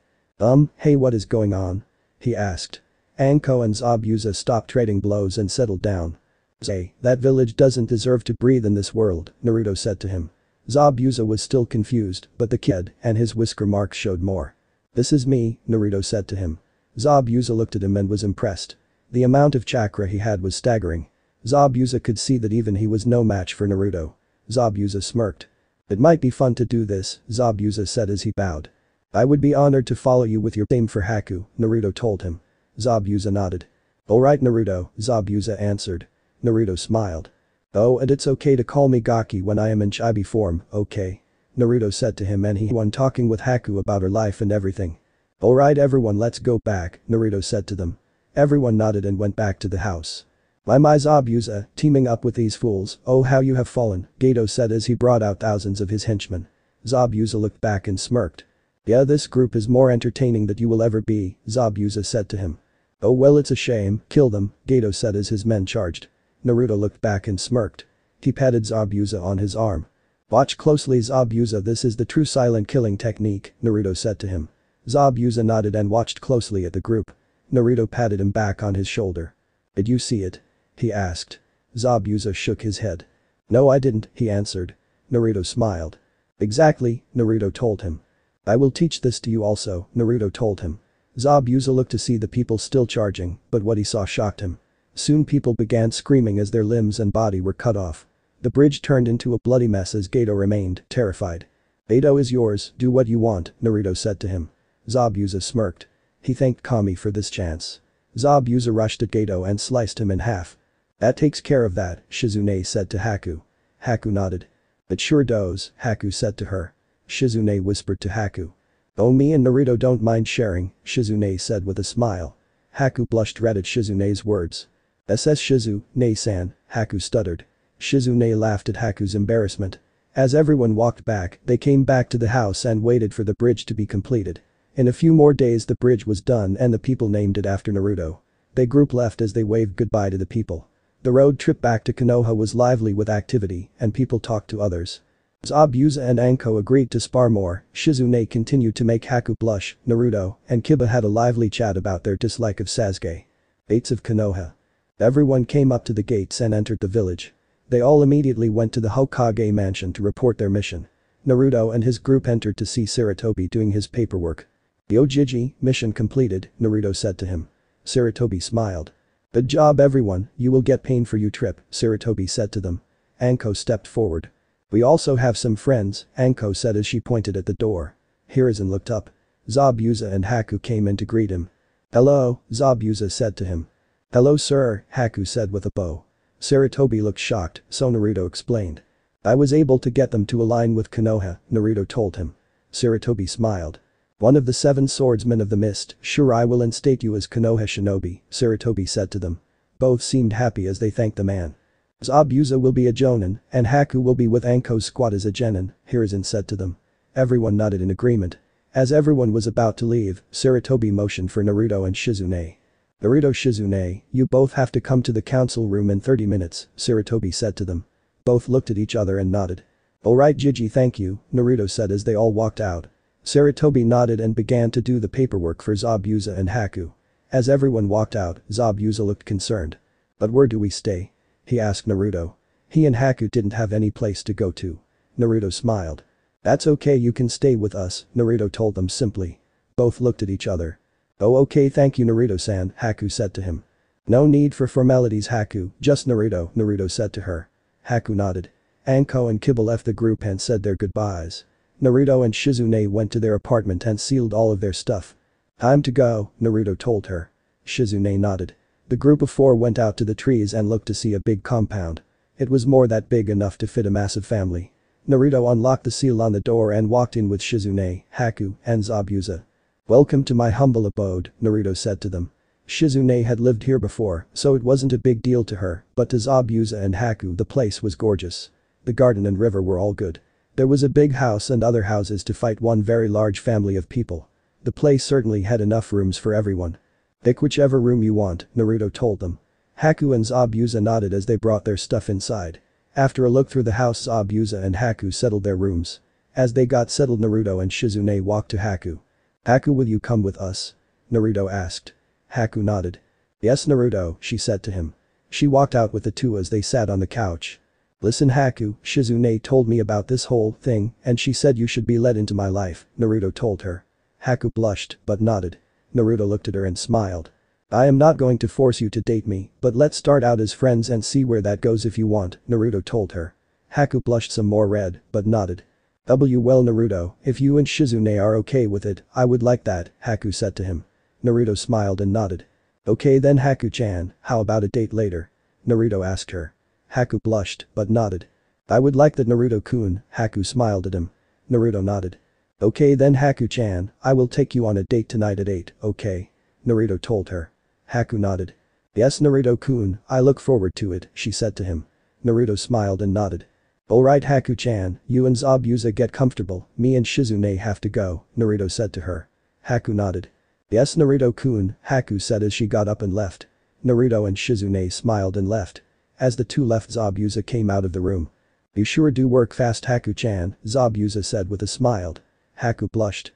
Hey what is going on? He asked. Anko and Zabuza stopped trading blows and settled down. Say, that village doesn't deserve to breathe in this world, Naruto said to him. Zabuza was still confused, but the kid and his whisker marks showed more. This is me, Naruto said to him. Zabuza looked at him and was impressed. The amount of chakra he had was staggering. Zabuza could see that even he was no match for Naruto. Zabuza smirked. It might be fun to do this, Zabuza said as he bowed. I would be honored to follow you with your same for Haku, Naruto told him. Zabuza nodded. Alright Naruto, Zabuza answered. Naruto smiled. Oh and it's okay to call me Gaki when I am in chibi form, okay? Naruto said to him and he went talking with Haku about her life and everything. Alright everyone let's go back, Naruto said to them. Everyone nodded and went back to the house. My Zabuza, teaming up with these fools, oh how you have fallen, Geto said as he brought out thousands of his henchmen. Zabuza looked back and smirked. Yeah this group is more entertaining than you will ever be, Zabuza said to him. Oh well it's a shame, kill them, Geto said as his men charged. Naruto looked back and smirked. He patted Zabuza on his arm. Watch closely Zabuza, this is the true silent killing technique, Naruto said to him. Zabuza nodded and watched closely at the group. Naruto patted him back on his shoulder. "Did you see it?" he asked. Zabuza shook his head. "No, I didn't," he answered. Naruto smiled. "Exactly," Naruto told him. "I will teach this to you also," Naruto told him. Zabuza looked to see the people still charging, but what he saw shocked him. Soon people began screaming as their limbs and body were cut off. The bridge turned into a bloody mess as Geto remained, terrified. "Edo is yours, do what you want," Naruto said to him. Zabuza smirked. He thanked Kami for this chance. Zabuza rushed at Geto and sliced him in half. "That takes care of that," Shizune said to Haku. Haku nodded. "It sure does," Haku said to her. Shizune whispered to Haku. "Oh, me and Naruto don't mind sharing," Shizune said with a smile. Haku blushed red at Shizune's words. "SS Shizune-san," Haku stuttered. Shizune laughed at Haku's embarrassment. As everyone walked back, they came back to the house and waited for the bridge to be completed. In a few more days the bridge was done and the people named it after Naruto. The group left as they waved goodbye to the people. The road trip back to Konoha was lively with activity and people talked to others. Zabuza and Anko agreed to spar more, Shizune continued to make Haku blush, Naruto and Kiba had a lively chat about their dislike of Sasuke. Gates of Konoha. Everyone came up to the gates and entered the village. They all immediately went to the Hokage mansion to report their mission. Naruto and his group entered to see Sarutobi doing his paperwork. "Yo Jiji, mission completed," Naruto said to him. Sarutobi smiled. "Good job everyone, you will get pain for your trip," Sarutobi said to them. Anko stepped forward. "We also have some friends," Anko said as she pointed at the door. Hiruzen looked up. Zabuza and Haku came in to greet him. "Hello," Zabuza said to him. "Hello sir," Haku said with a bow. Sarutobi looked shocked, so Naruto explained. "I was able to get them to align with Konoha," Naruto told him. Sarutobi smiled. "One of the 7 swordsmen of the mist, sure I will instate you as Konoha shinobi," Sarutobi said to them. Both seemed happy as they thanked the man. "Zabuza will be a Jonin, and Haku will be with Anko's squad as a Genin," Hiruzen said to them. Everyone nodded in agreement. As everyone was about to leave, Sarutobi motioned for Naruto and Shizune. "Naruto Shizune, you both have to come to the council room in 30 minutes, Sarutobi said to them. Both looked at each other and nodded. "Alright Jiji, thank you," Naruto said as they all walked out. Sarutobi nodded and began to do the paperwork for Zabuza and Haku. As everyone walked out, Zabuza looked concerned. "But where do we stay?" he asked Naruto. He and Haku didn't have any place to go to. Naruto smiled. "That's okay, you can stay with us," Naruto told them simply. Both looked at each other. "Oh okay, thank you Naruto-san," Haku said to him. "No need for formalities Haku, just Naruto," Naruto said to her. Haku nodded. Anko and Kiba left the group and said their goodbyes. Naruto and Shizune went to their apartment and sealed all of their stuff. "Time to go," Naruto told her. Shizune nodded. The group of 4 went out to the trees and looked to see a big compound. It was more than big enough to fit a massive family. Naruto unlocked the seal on the door and walked in with Shizune, Haku, and Zabuza. "Welcome to my humble abode," Naruto said to them. Shizune had lived here before, so it wasn't a big deal to her, but to Zabuza and Haku the place was gorgeous. The garden and river were all good. There was a big house and other houses to fight one very large family of people. The place certainly had enough rooms for everyone. "Pick whichever room you want," Naruto told them. Haku and Zabuza nodded as they brought their stuff inside. After a look through the house, Zabuza and Haku settled their rooms. As they got settled, Naruto and Shizune walked to Haku. "Haku, will you come with us?" Naruto asked. Haku nodded. "Yes Naruto," she said to him. She walked out with the 2 as they sat on the couch. "Listen Haku, Shizune told me about this whole thing and she said you should be let into my life," Naruto told her. Haku blushed but nodded. Naruto looked at her and smiled. "I am not going to force you to date me, but let's start out as friends and see where that goes if you want," Naruto told her. Haku blushed some more red but nodded. "Well Naruto, if you and Shizune are okay with it, I would like that," Haku said to him. Naruto smiled and nodded. "Okay then Haku-chan, how about a date later?" Naruto asked her. Haku blushed but nodded. "I would like that Naruto-kun," Haku smiled at him. Naruto nodded. "Okay then Haku-chan, I will take you on a date tonight at 8, okay?" Naruto told her. Haku nodded. "Yes Naruto-kun, I look forward to it," she said to him. Naruto smiled and nodded. "Alright Haku-chan, you and Zabuza get comfortable, me and Shizune have to go," Naruto said to her. Haku nodded. "Yes Naruto-kun," Haku said as she got up and left. Naruto and Shizune smiled and left. As the 2 left, Zabuza came out of the room. "You sure do work fast Haku-chan," Zabuza said with a smile. Haku blushed.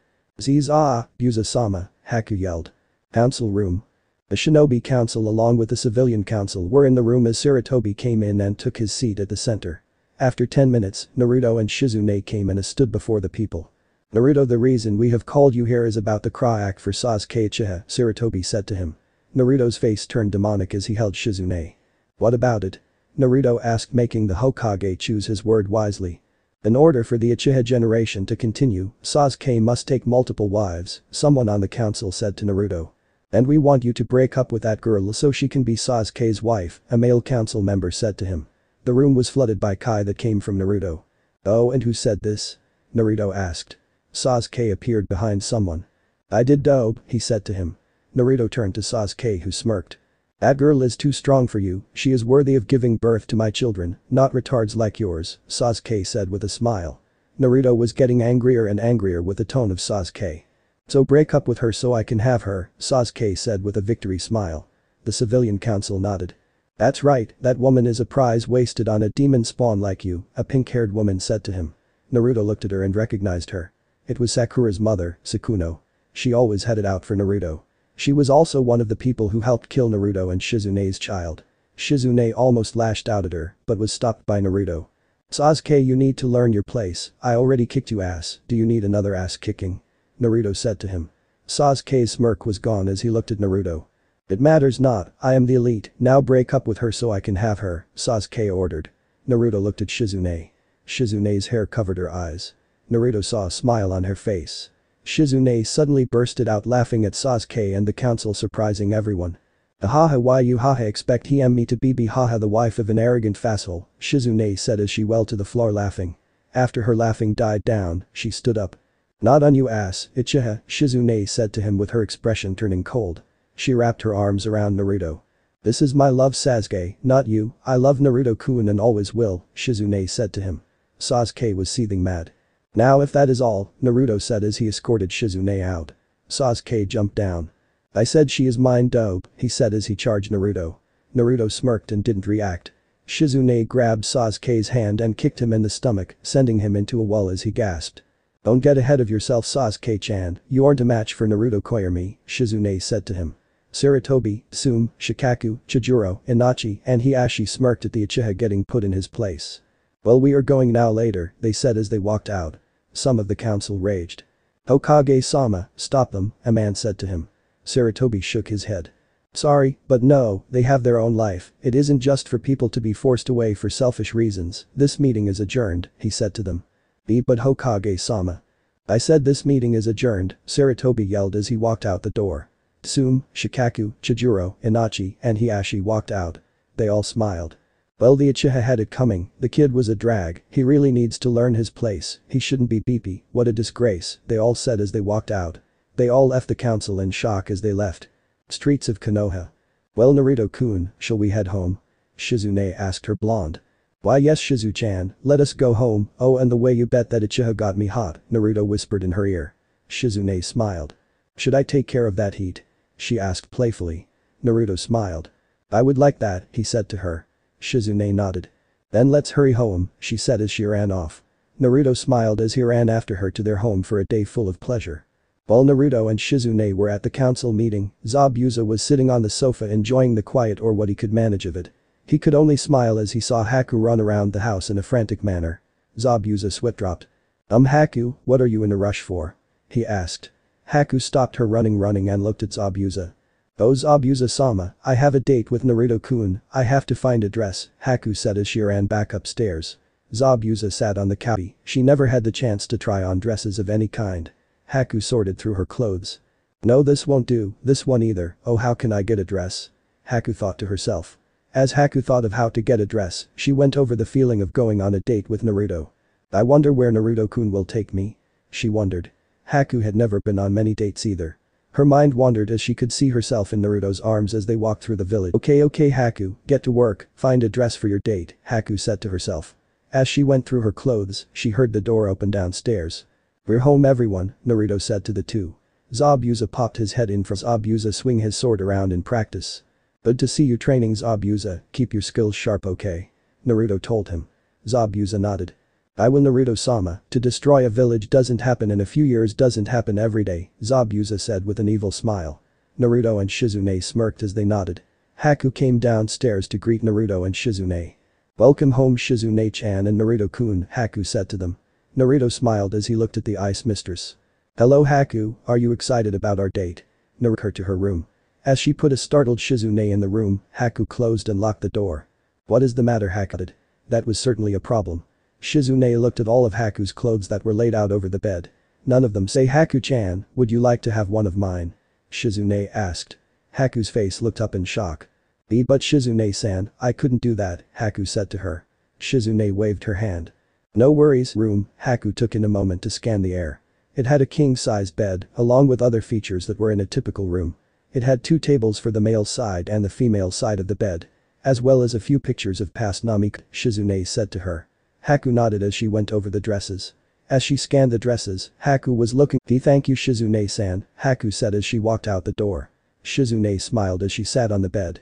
Zabuza-sama, Haku yelled. Council room. The Shinobi Council along with the Civilian Council were in the room as Sarutobi came in and took his seat at the center. After 10 minutes, Naruto and Shizune came and stood before the people. Naruto, the reason we have called you here is about the Cry Act for Sasuke Uchiha, Sarutobi said to him. Naruto's face turned demonic as he held Shizune. What about it? Naruto asked, making the Hokage choose his word wisely. In order for the Uchiha generation to continue, Sasuke must take multiple wives, someone on the council said to Naruto. And we want you to break up with that girl so she can be Sasuke's wife, a male council member said to him. The room was flooded by kai that came from Naruto. Oh, and who said this? Naruto asked. Sasuke appeared behind someone. I did, dope, he said to him. Naruto turned to Sasuke, who smirked. That girl is too strong for you, she is worthy of giving birth to my children, not retards like yours, Sasuke said with a smile. Naruto was getting angrier and angrier with the tone of Sasuke. So break up with her so I can have her, Sasuke said with a victory smile. The Civilian Council nodded. That's right, that woman is a prize wasted on a demon spawn like you, a pink-haired woman said to him. Naruto looked at her and recognized her. It was Sakura's mother, Sukuna. She always had it out for Naruto. She was also one of the people who helped kill Naruto and Shizune's child. Shizune almost lashed out at her, but was stopped by Naruto. Sasuke, you need to learn your place, I already kicked you ass, do you need another ass kicking? Naruto said to him. Sasuke's smirk was gone as he looked at Naruto. It matters not, I am the elite, now break up with her so I can have her, Sasuke ordered. Naruto looked at Shizune. Shizune's hair covered her eyes. Naruto saw a smile on her face. Shizune suddenly bursted out laughing at Sasuke and the council, surprising everyone. Haha, why you haha expect me to be haha the wife of an arrogant vassal, Shizune said as she fell to the floor laughing. After her laughing died down, she stood up. Not on you ass, Uchiha, Shizune said to him with her expression turning cold. She wrapped her arms around Naruto. This is my love Sasuke, not you, I love Naruto-kun and always will, Shizune said to him. Sasuke was seething mad. Now if that is all, Naruto said as he escorted Shizune out. Sasuke jumped down. I said she is mine dope, he said as he charged Naruto. Naruto smirked and didn't react. Shizune grabbed Sasuke's hand and kicked him in the stomach, sending him into a wall as he gasped. Don't get ahead of yourself Sasuke-chan, you aren't a match for Naruto Koyami, Shizune said to him. Sarutobi, Tsume, Shikaku, Chijuro, Inochi and Hiashi smirked at the Uchiha getting put in his place. Well, we are going now later, they said as they walked out. Some of the council raged. Hokage-sama, stop them, a man said to him. Sarutobi shook his head. Sorry, but no, they have their own life, it isn't just for people to be forced away for selfish reasons, this meeting is adjourned, he said to them. But Hokage-sama. I said this meeting is adjourned, Sarutobi yelled as he walked out the door. Tsume, Shikaku, Chijuro, Inochi and Hiashi walked out. They all smiled. Well, the Uchiha had it coming, the kid was a drag, he really needs to learn his place, he shouldn't be BP, what a disgrace, they all said as they walked out. They all left the council in shock as they left. Streets of Konoha. Well, Naruto-kun, shall we head home? Shizune asked her blonde. Why yes Shizu-chan, let us go home, oh and the way you bet that Uchiha got me hot, Naruto whispered in her ear. Shizune smiled. Should I take care of that heat? She asked playfully. Naruto smiled. I would like that, he said to her. Shizune nodded. Then let's hurry home, she said as she ran off. Naruto smiled as he ran after her to their home for a day full of pleasure. While Naruto and Shizune were at the council meeting, Zabuza was sitting on the sofa enjoying the quiet or what he could manage of it. He could only smile as he saw Haku run around the house in a frantic manner. Zabuza sweat dropped. Haku, what are you in a rush for? He asked. Haku stopped her running and looked at Zabuza. Oh Zabuza-sama, I have a date with Naruto-kun, I have to find a dress, Haku said as she ran back upstairs. Zabuza sat on the couch, she never had the chance to try on dresses of any kind. Haku sorted through her clothes. No, this won't do, this one either, oh how can I get a dress? Haku thought to herself. As Haku thought of how to get a dress, she went over the feeling of going on a date with Naruto. I wonder where Naruto-kun will take me? She wondered. Haku had never been on many dates either. Her mind wandered as she could see herself in Naruto's arms as they walked through the village. Okay Haku, get to work, find a dress for your date, Haku said to herself. As she went through her clothes, she heard the door open downstairs. We're home everyone, Naruto said to the two. Zabuza popped his head in from Zabuza swing his sword around in practice. Good to see you training Zabuza, keep your skills sharp okay? Naruto told him. Zabuza nodded. I will Naruto-sama, to destroy a village doesn't happen in a few years, doesn't happen every day, Zabuza said with an evil smile. Naruto and Shizune smirked as they nodded. Haku came downstairs to greet Naruto and Shizune. Welcome home Shizune-chan and Naruto-kun, Haku said to them. Naruto smiled as he looked at the ice mistress. Hello Haku, are you excited about our date? Naruto took her to her room. As she put a startled Shizune in the room, Haku closed and locked the door. What is the matter Haku? That was certainly a problem. Shizune looked at all of Haku's clothes that were laid out over the bed. None of them say Haku-chan, would you like to have one of mine? Shizune asked. Haku's face looked up in shock. But Shizune-san, I couldn't do that, Haku said to her. Shizune waved her hand. No worries, room, Haku took in a moment to scan the air. It had a king-size bed, along with other features that were in a typical room. It had 2 tables for the male side and the female side of the bed. As well as a few pictures of past Namika, Shizune said to her. Haku nodded as she went over the dresses. As she scanned the dresses, Haku was looking. Thank you Shizune-san, Haku said as she walked out the door. Shizune smiled as she sat on the bed.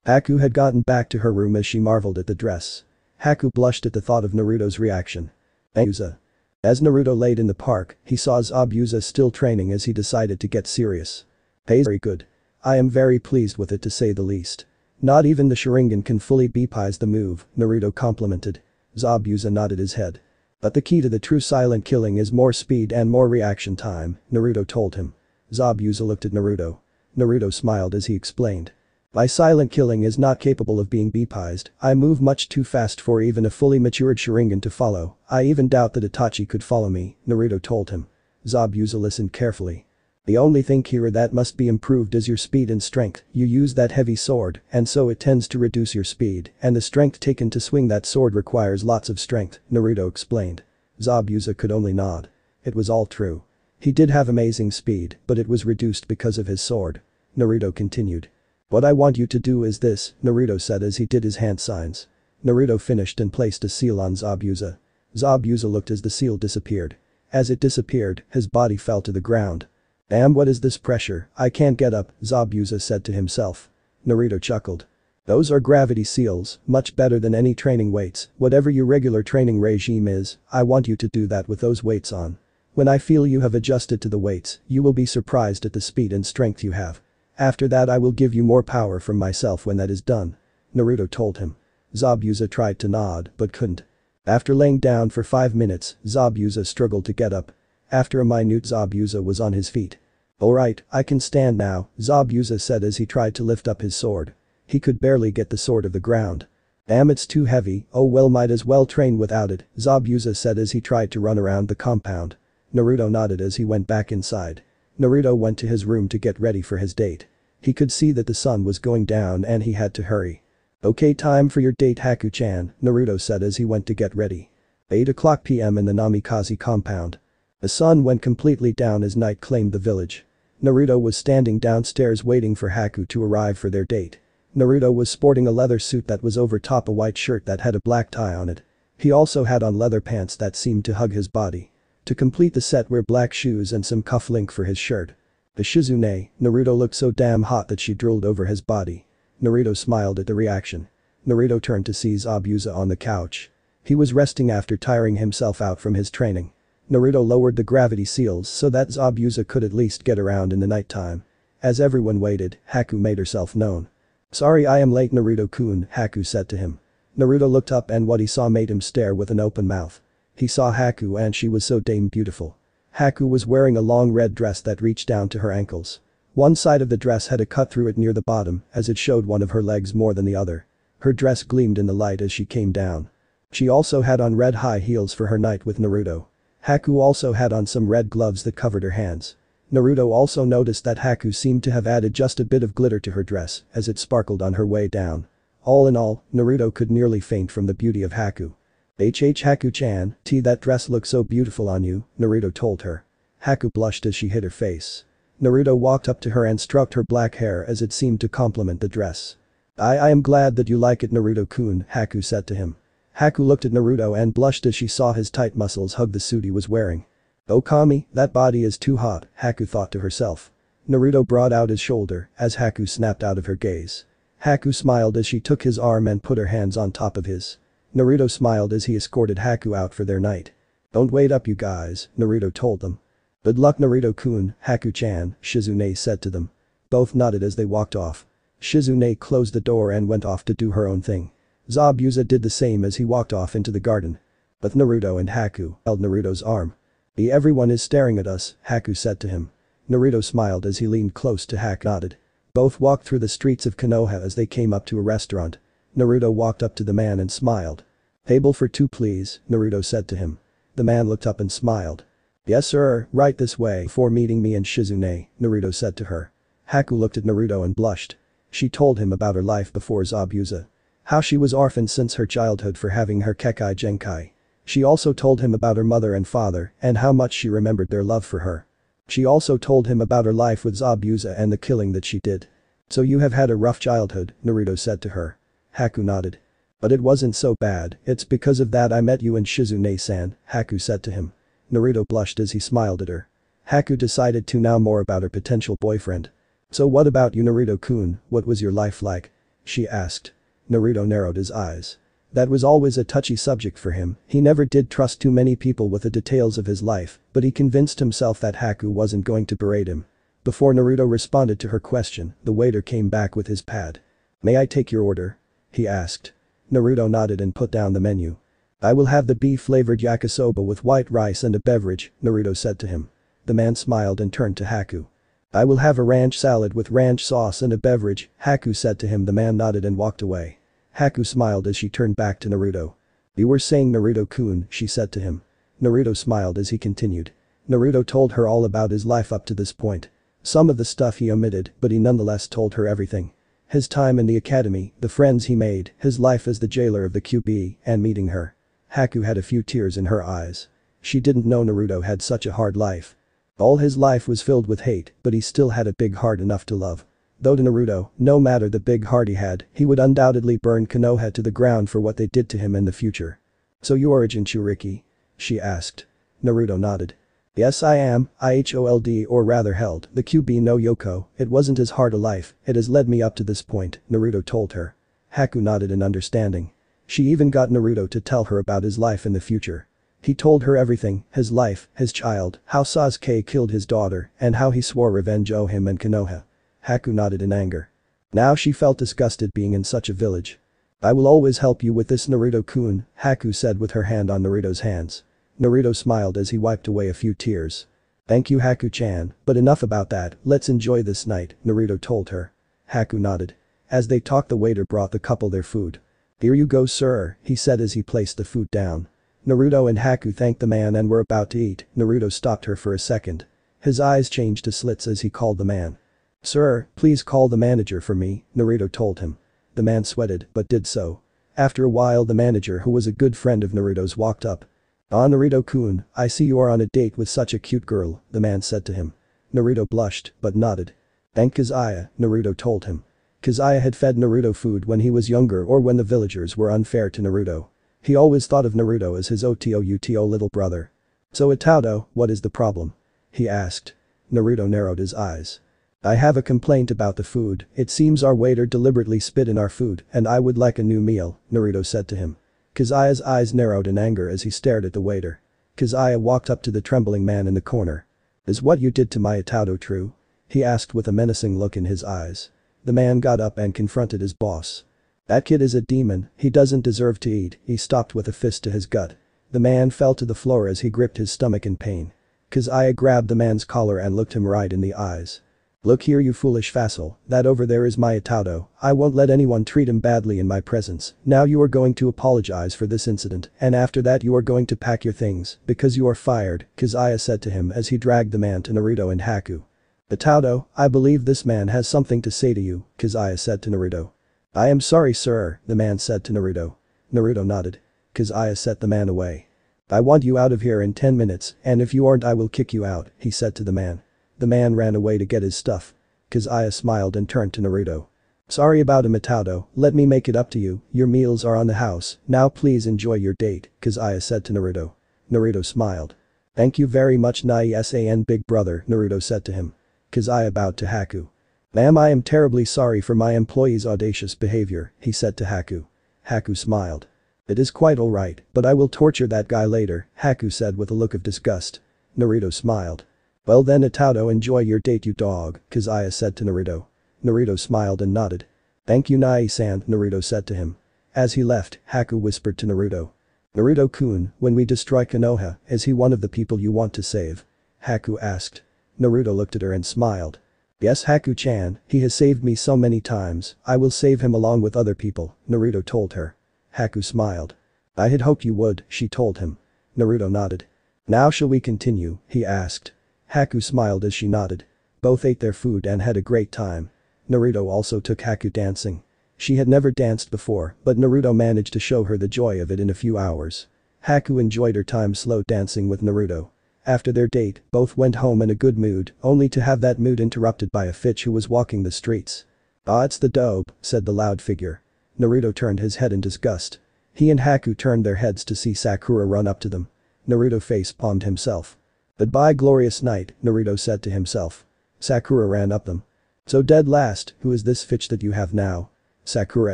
Haku had gotten back to her room as she marveled at the dress. Haku blushed at the thought of Naruto's reaction. Zabuza. As Naruto laid in the park, he saw Zabuza still training as he decided to get serious. Hey, very good. I am very pleased with it to say the least. Not even the Sharingan can fully beepize the move, Naruto complimented. Zabuza nodded his head. But the key to the true silent killing is more speed and more reaction time, Naruto told him. Zabuza looked at Naruto. Naruto smiled as he explained. My silent killing is not capable of being beepized, I move much too fast for even a fully matured Sharingan to follow, I even doubt that Itachi could follow me, Naruto told him. Zabuza listened carefully. The only thing here that must be improved is your speed and strength, you use that heavy sword, and so it tends to reduce your speed, and the strength taken to swing that sword requires lots of strength, Naruto explained. Zabuza could only nod. It was all true. He did have amazing speed, but it was reduced because of his sword. Naruto continued. What I want you to do is this, Naruto said as he did his hand signs. Naruto finished and placed a seal on Zabuza. Zabuza looked as the seal disappeared. As it disappeared, his body fell to the ground. Damn, what is this pressure, I can't get up, Zabuza said to himself. Naruto chuckled. Those are gravity seals, much better than any training weights, whatever your regular training regime is, I want you to do that with those weights on. When I feel you have adjusted to the weights, you will be surprised at the speed and strength you have. After that I will give you more power from myself when that is done. Naruto told him. Zabuza tried to nod, but couldn't. After laying down for 5 minutes, Zabuza struggled to get up. After a minute Zabuza was on his feet. Alright, I can stand now, Zabuza said as he tried to lift up his sword. He could barely get the sword off the ground. Damn, it's too heavy, oh well, might as well train without it, Zabuza said as he tried to run around the compound. Naruto nodded as he went back inside. Naruto went to his room to get ready for his date. He could see that the sun was going down and he had to hurry. Okay, time for your date Haku-chan, Naruto said as he went to get ready. 8:00 p.m. in the Namikaze compound. The sun went completely down as night claimed the village. Naruto was standing downstairs waiting for Haku to arrive for their date. Naruto was sporting a leather suit that was over top a white shirt that had a black tie on it. He also had on leather pants that seemed to hug his body. To complete the set were black shoes and some cufflink for his shirt. The Shizune, Naruto looked so damn hot that she drooled over his body. Naruto smiled at the reaction. Naruto turned to see Zabuza on the couch. He was resting after tiring himself out from his training. Naruto lowered the gravity seals so that Zabuza could at least get around in the nighttime. As everyone waited, Haku made herself known. Sorry I am late Naruto-kun, Haku said to him. Naruto looked up and what he saw made him stare with an open mouth. He saw Haku and she was so damn beautiful. Haku was wearing a long red dress that reached down to her ankles. One side of the dress had a cut through it near the bottom as it showed one of her legs more than the other. Her dress gleamed in the light as she came down. She also had on red high heels for her night with Naruto. Haku also had on some red gloves that covered her hands. Naruto also noticed that Haku seemed to have added just a bit of glitter to her dress as it sparkled on her way down. All in all, Naruto could nearly faint from the beauty of Haku. Haku-chan, that dress looks so beautiful on you, Naruto told her. Haku blushed as she hid her face. Naruto walked up to her and stroked her black hair as it seemed to complement the dress. I am glad that you like it Naruto-kun, Haku said to him. Haku looked at Naruto and blushed as she saw his tight muscles hug the suit he was wearing. Oh Kami, that body is too hot, Haku thought to herself. Naruto brought out his shoulder as Haku snapped out of her gaze. Haku smiled as she took his arm and put her hands on top of his. Naruto smiled as he escorted Haku out for their night. "Don't wait up you guys," Naruto told them. "Good luck Naruto-kun, Haku-chan," Shizune said to them. Both nodded as they walked off. Shizune closed the door and went off to do her own thing. Zabuza did the same as he walked off into the garden. But Naruto and Haku held Naruto's arm. Everyone is staring at us," Haku said to him. Naruto smiled as he leaned close to Haku nodded. Both walked through the streets of Konoha as they came up to a restaurant. Naruto walked up to the man and smiled. "Table for two please," Naruto said to him. The man looked up and smiled. "Yes sir, right this way." "Before meeting me and Shizune," Naruto said to her. Haku looked at Naruto and blushed. She told him about her life before Zabuza. How she was orphaned since her childhood for having her Kekkei Genkai. She also told him about her mother and father and how much she remembered their love for her. She also told him about her life with Zabuza and the killing that she did. "So you have had a rough childhood," Naruto said to her. Haku nodded. "But it wasn't so bad, it's because of that I met you and Shizune-san," Haku said to him. Naruto blushed as he smiled at her. Haku decided to know more about her potential boyfriend. "So what about you Naruto-kun, what was your life like?" she asked. Naruto narrowed his eyes. That was always a touchy subject for him, he never did trust too many people with the details of his life, but he convinced himself that Haku wasn't going to berate him. Before Naruto responded to her question, the waiter came back with his pad. "May I take your order?" he asked. Naruto nodded and put down the menu. "I will have the beef-flavored yakisoba with white rice and a beverage," Naruto said to him. The man smiled and turned to Haku. "I will have a ranch salad with ranch sauce and a beverage," Haku said to him. The man nodded and walked away. Haku smiled as she turned back to Naruto. "You were saying Naruto-kun," she said to him. Naruto smiled as he continued. Naruto told her all about his life up to this point. Some of the stuff he omitted, but he nonetheless told her everything. His time in the academy, the friends he made, his life as the jailer of the QB, and meeting her. Haku had a few tears in her eyes. She didn't know Naruto had such a hard life. All his life was filled with hate, but he still had a big heart enough to love. Though to Naruto, no matter the big heart he had, he would undoubtedly burn Konoha to the ground for what they did to him in the future. "So you are a Jinchuriki?" she asked. Naruto nodded. "Yes I am, IHOLD or rather held the QB no Yoko, it wasn't as hard a life, it has led me up to this point," Naruto told her. Haku nodded in understanding. She even got Naruto to tell her about his life in the future. He told her everything, his life, his child, how Sasuke killed his daughter, and how he swore revenge on him and Konoha. Haku nodded in anger. Now she felt disgusted being in such a village. "I will always help you with this Naruto-kun," Haku said with her hand on Naruto's hands. Naruto smiled as he wiped away a few tears. "Thank you Haku-chan, but enough about that, let's enjoy this night," Naruto told her. Haku nodded. As they talked the waiter brought the couple their food. "Here you go sir," he said as he placed the food down. Naruto and Haku thanked the man and were about to eat. Naruto stopped her for a second. His eyes changed to slits as he called the man. "Sir, please call the manager for me," Naruto told him. The man sweated but did so. After a while the manager, who was a good friend of Naruto's, walked up. "Ah Naruto-kun, I see you are on a date with such a cute girl," the man said to him. Naruto blushed but nodded. "Thank Kazaya," Naruto told him. Kazaya had fed Naruto food when he was younger or when the villagers were unfair to Naruto. He always thought of Naruto as his Oto little brother. "So Itado, what is the problem?" he asked. Naruto narrowed his eyes. "I have a complaint about the food, it seems our waiter deliberately spit in our food and I would like a new meal," Naruto said to him. Kazaya's eyes narrowed in anger as he stared at the waiter. Kazaya walked up to the trembling man in the corner. "Is what you did to my Itado true?" he asked with a menacing look in his eyes. The man got up and confronted his boss. "That kid is a demon, he doesn't deserve to eat," he stopped with a fist to his gut. The man fell to the floor as he gripped his stomach in pain. Kazaya grabbed the man's collar and looked him right in the eyes. "Look here you foolish vassal, that over there is my Itado, I won't let anyone treat him badly in my presence, now you are going to apologize for this incident and after that you are going to pack your things, because you are fired," Kazaya said to him as he dragged the man to Naruto and Haku. "Itado, I believe this man has something to say to you," Kazaya said to Naruto. "I am sorry sir," the man said to Naruto. Naruto nodded. Kazaya set the man away. "I want you out of here in 10 minutes and if you aren't I will kick you out," he said to the man. The man ran away to get his stuff. Kazaya smiled and turned to Naruto. "Sorry about him Itado, let me make it up to you, your meals are on the house, now please enjoy your date," Kazaya said to Naruto. Naruto smiled. "Thank you very much Nai-san big brother," Naruto said to him. Kazaya bowed to Haku. "Ma'am I am terribly sorry for my employee's audacious behavior," he said to Haku. Haku smiled. It is quite alright, but I will torture that guy later, Haku said with a look of disgust. Naruto smiled. Well then Itato, enjoy your date you dog, Kazuya said to Naruto. Naruto smiled and nodded. Thank you Nai-san, Naruto said to him. As he left, Haku whispered to Naruto. Naruto-kun, when we destroy Konoha, is he one of the people you want to save? Haku asked. Naruto looked at her and smiled. Yes Haku-chan, he has saved me so many times, I will save him along with other people, Naruto told her. Haku smiled. I had hoped you would, she told him. Naruto nodded. Now shall we continue, he asked. Haku smiled as she nodded. Both ate their food and had a great time. Naruto also took Haku dancing. She had never danced before, but Naruto managed to show her the joy of it in a few hours. Haku enjoyed her time slow dancing with Naruto. After their date, both went home in a good mood, only to have that mood interrupted by a Fitch who was walking the streets. Ah, it's the dope, said the loud figure. Naruto turned his head in disgust. He and Haku turned their heads to see Sakura run up to them. Naruto face-palmed himself. Goodbye glorious night, Naruto said to himself. Sakura ran up them. So dead last, who is this Fitch that you have now? Sakura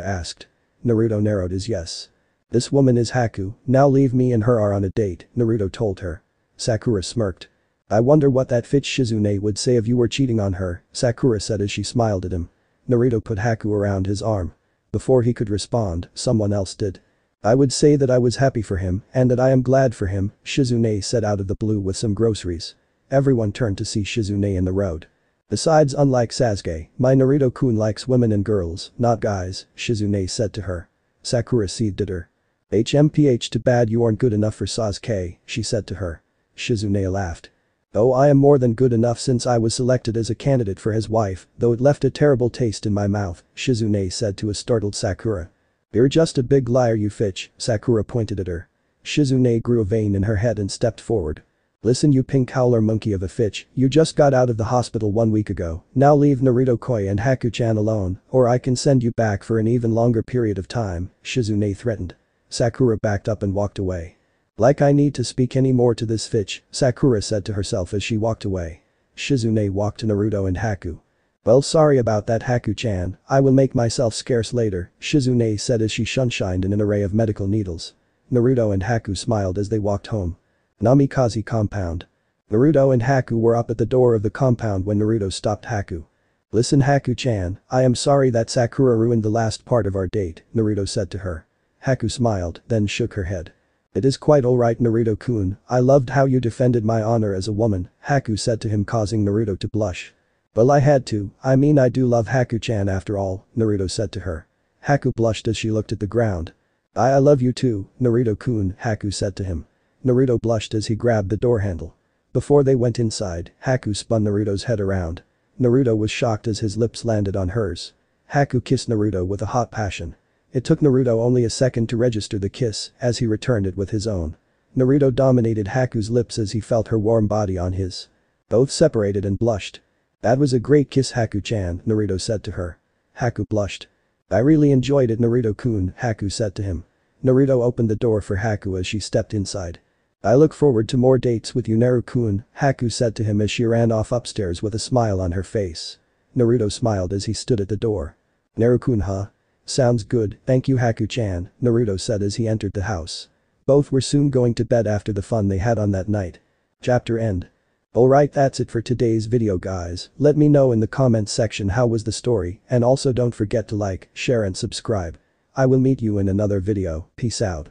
asked. Naruto narrowed his yes. This woman is Haku, now leave me and her are on a date, Naruto told her. Sakura smirked. I wonder what that Fitch Shizune would say if you were cheating on her, Sakura said as she smiled at him. Naruto put Haku around his arm. Before he could respond, someone else did. I would say that I was happy for him and that I am glad for him, Shizune said out of the blue with some groceries. Everyone turned to see Shizune in the road. Besides, unlike Sasuke, my Naruto-kun likes women and girls, not guys, Shizune said to her. Sakura seethed at her. HMPH too bad you aren't good enough for Sasuke, she said to her. Shizune laughed. Oh, I am more than good enough since I was selected as a candidate for his wife, though it left a terrible taste in my mouth, Shizune said to a startled Sakura. You're just a big liar you Fitch, Sakura pointed at her. Shizune grew a vein in her head and stepped forward. Listen you pink howler monkey of a Fitch, you just got out of the hospital 1 week ago, now leave Naruto Koi and Haku-chan alone, or I can send you back for an even longer period of time, Shizune threatened. Sakura backed up and walked away. Like I need to speak any more to this Fitch, Sakura said to herself as she walked away. Shizune walked to Naruto and Haku. Well sorry about that Haku-chan, I will make myself scarce later, Shizune said as she sunshined in an array of medical needles. Naruto and Haku smiled as they walked home. Namikaze compound. Naruto and Haku were up at the door of the compound when Naruto stopped Haku. Listen Haku-chan, I am sorry that Sakura ruined the last part of our date, Naruto said to her. Haku smiled, then shook her head. It is quite alright Naruto-kun, I loved how you defended my honor as a woman, Haku said to him causing Naruto to blush. Well I had to, I mean I do love Haku-chan after all, Naruto said to her. Haku blushed as she looked at the ground. I love you too, Naruto-kun, Haku said to him. Naruto blushed as he grabbed the door handle. Before they went inside, Haku spun Naruto's head around. Naruto was shocked as his lips landed on hers. Haku kissed Naruto with a hot passion. It took Naruto only a second to register the kiss as he returned it with his own. Naruto dominated Haku's lips as he felt her warm body on his. Both separated and blushed. That was a great kiss Haku-chan, Naruto said to her. Haku blushed. I really enjoyed it Naruto-kun, Haku said to him. Naruto opened the door for Haku as she stepped inside. I look forward to more dates with you Naruto-kun, Haku said to him as she ran off upstairs with a smile on her face. Naruto smiled as he stood at the door. Naruto-kun huh? Sounds good, thank you Haku-chan, Naruto said as he entered the house. Both were soon going to bed after the fun they had on that night. Chapter end. Alright that's it for today's video guys, let me know in the comments section how was the story and also don't forget to like, share and subscribe. I will meet you in another video, peace out.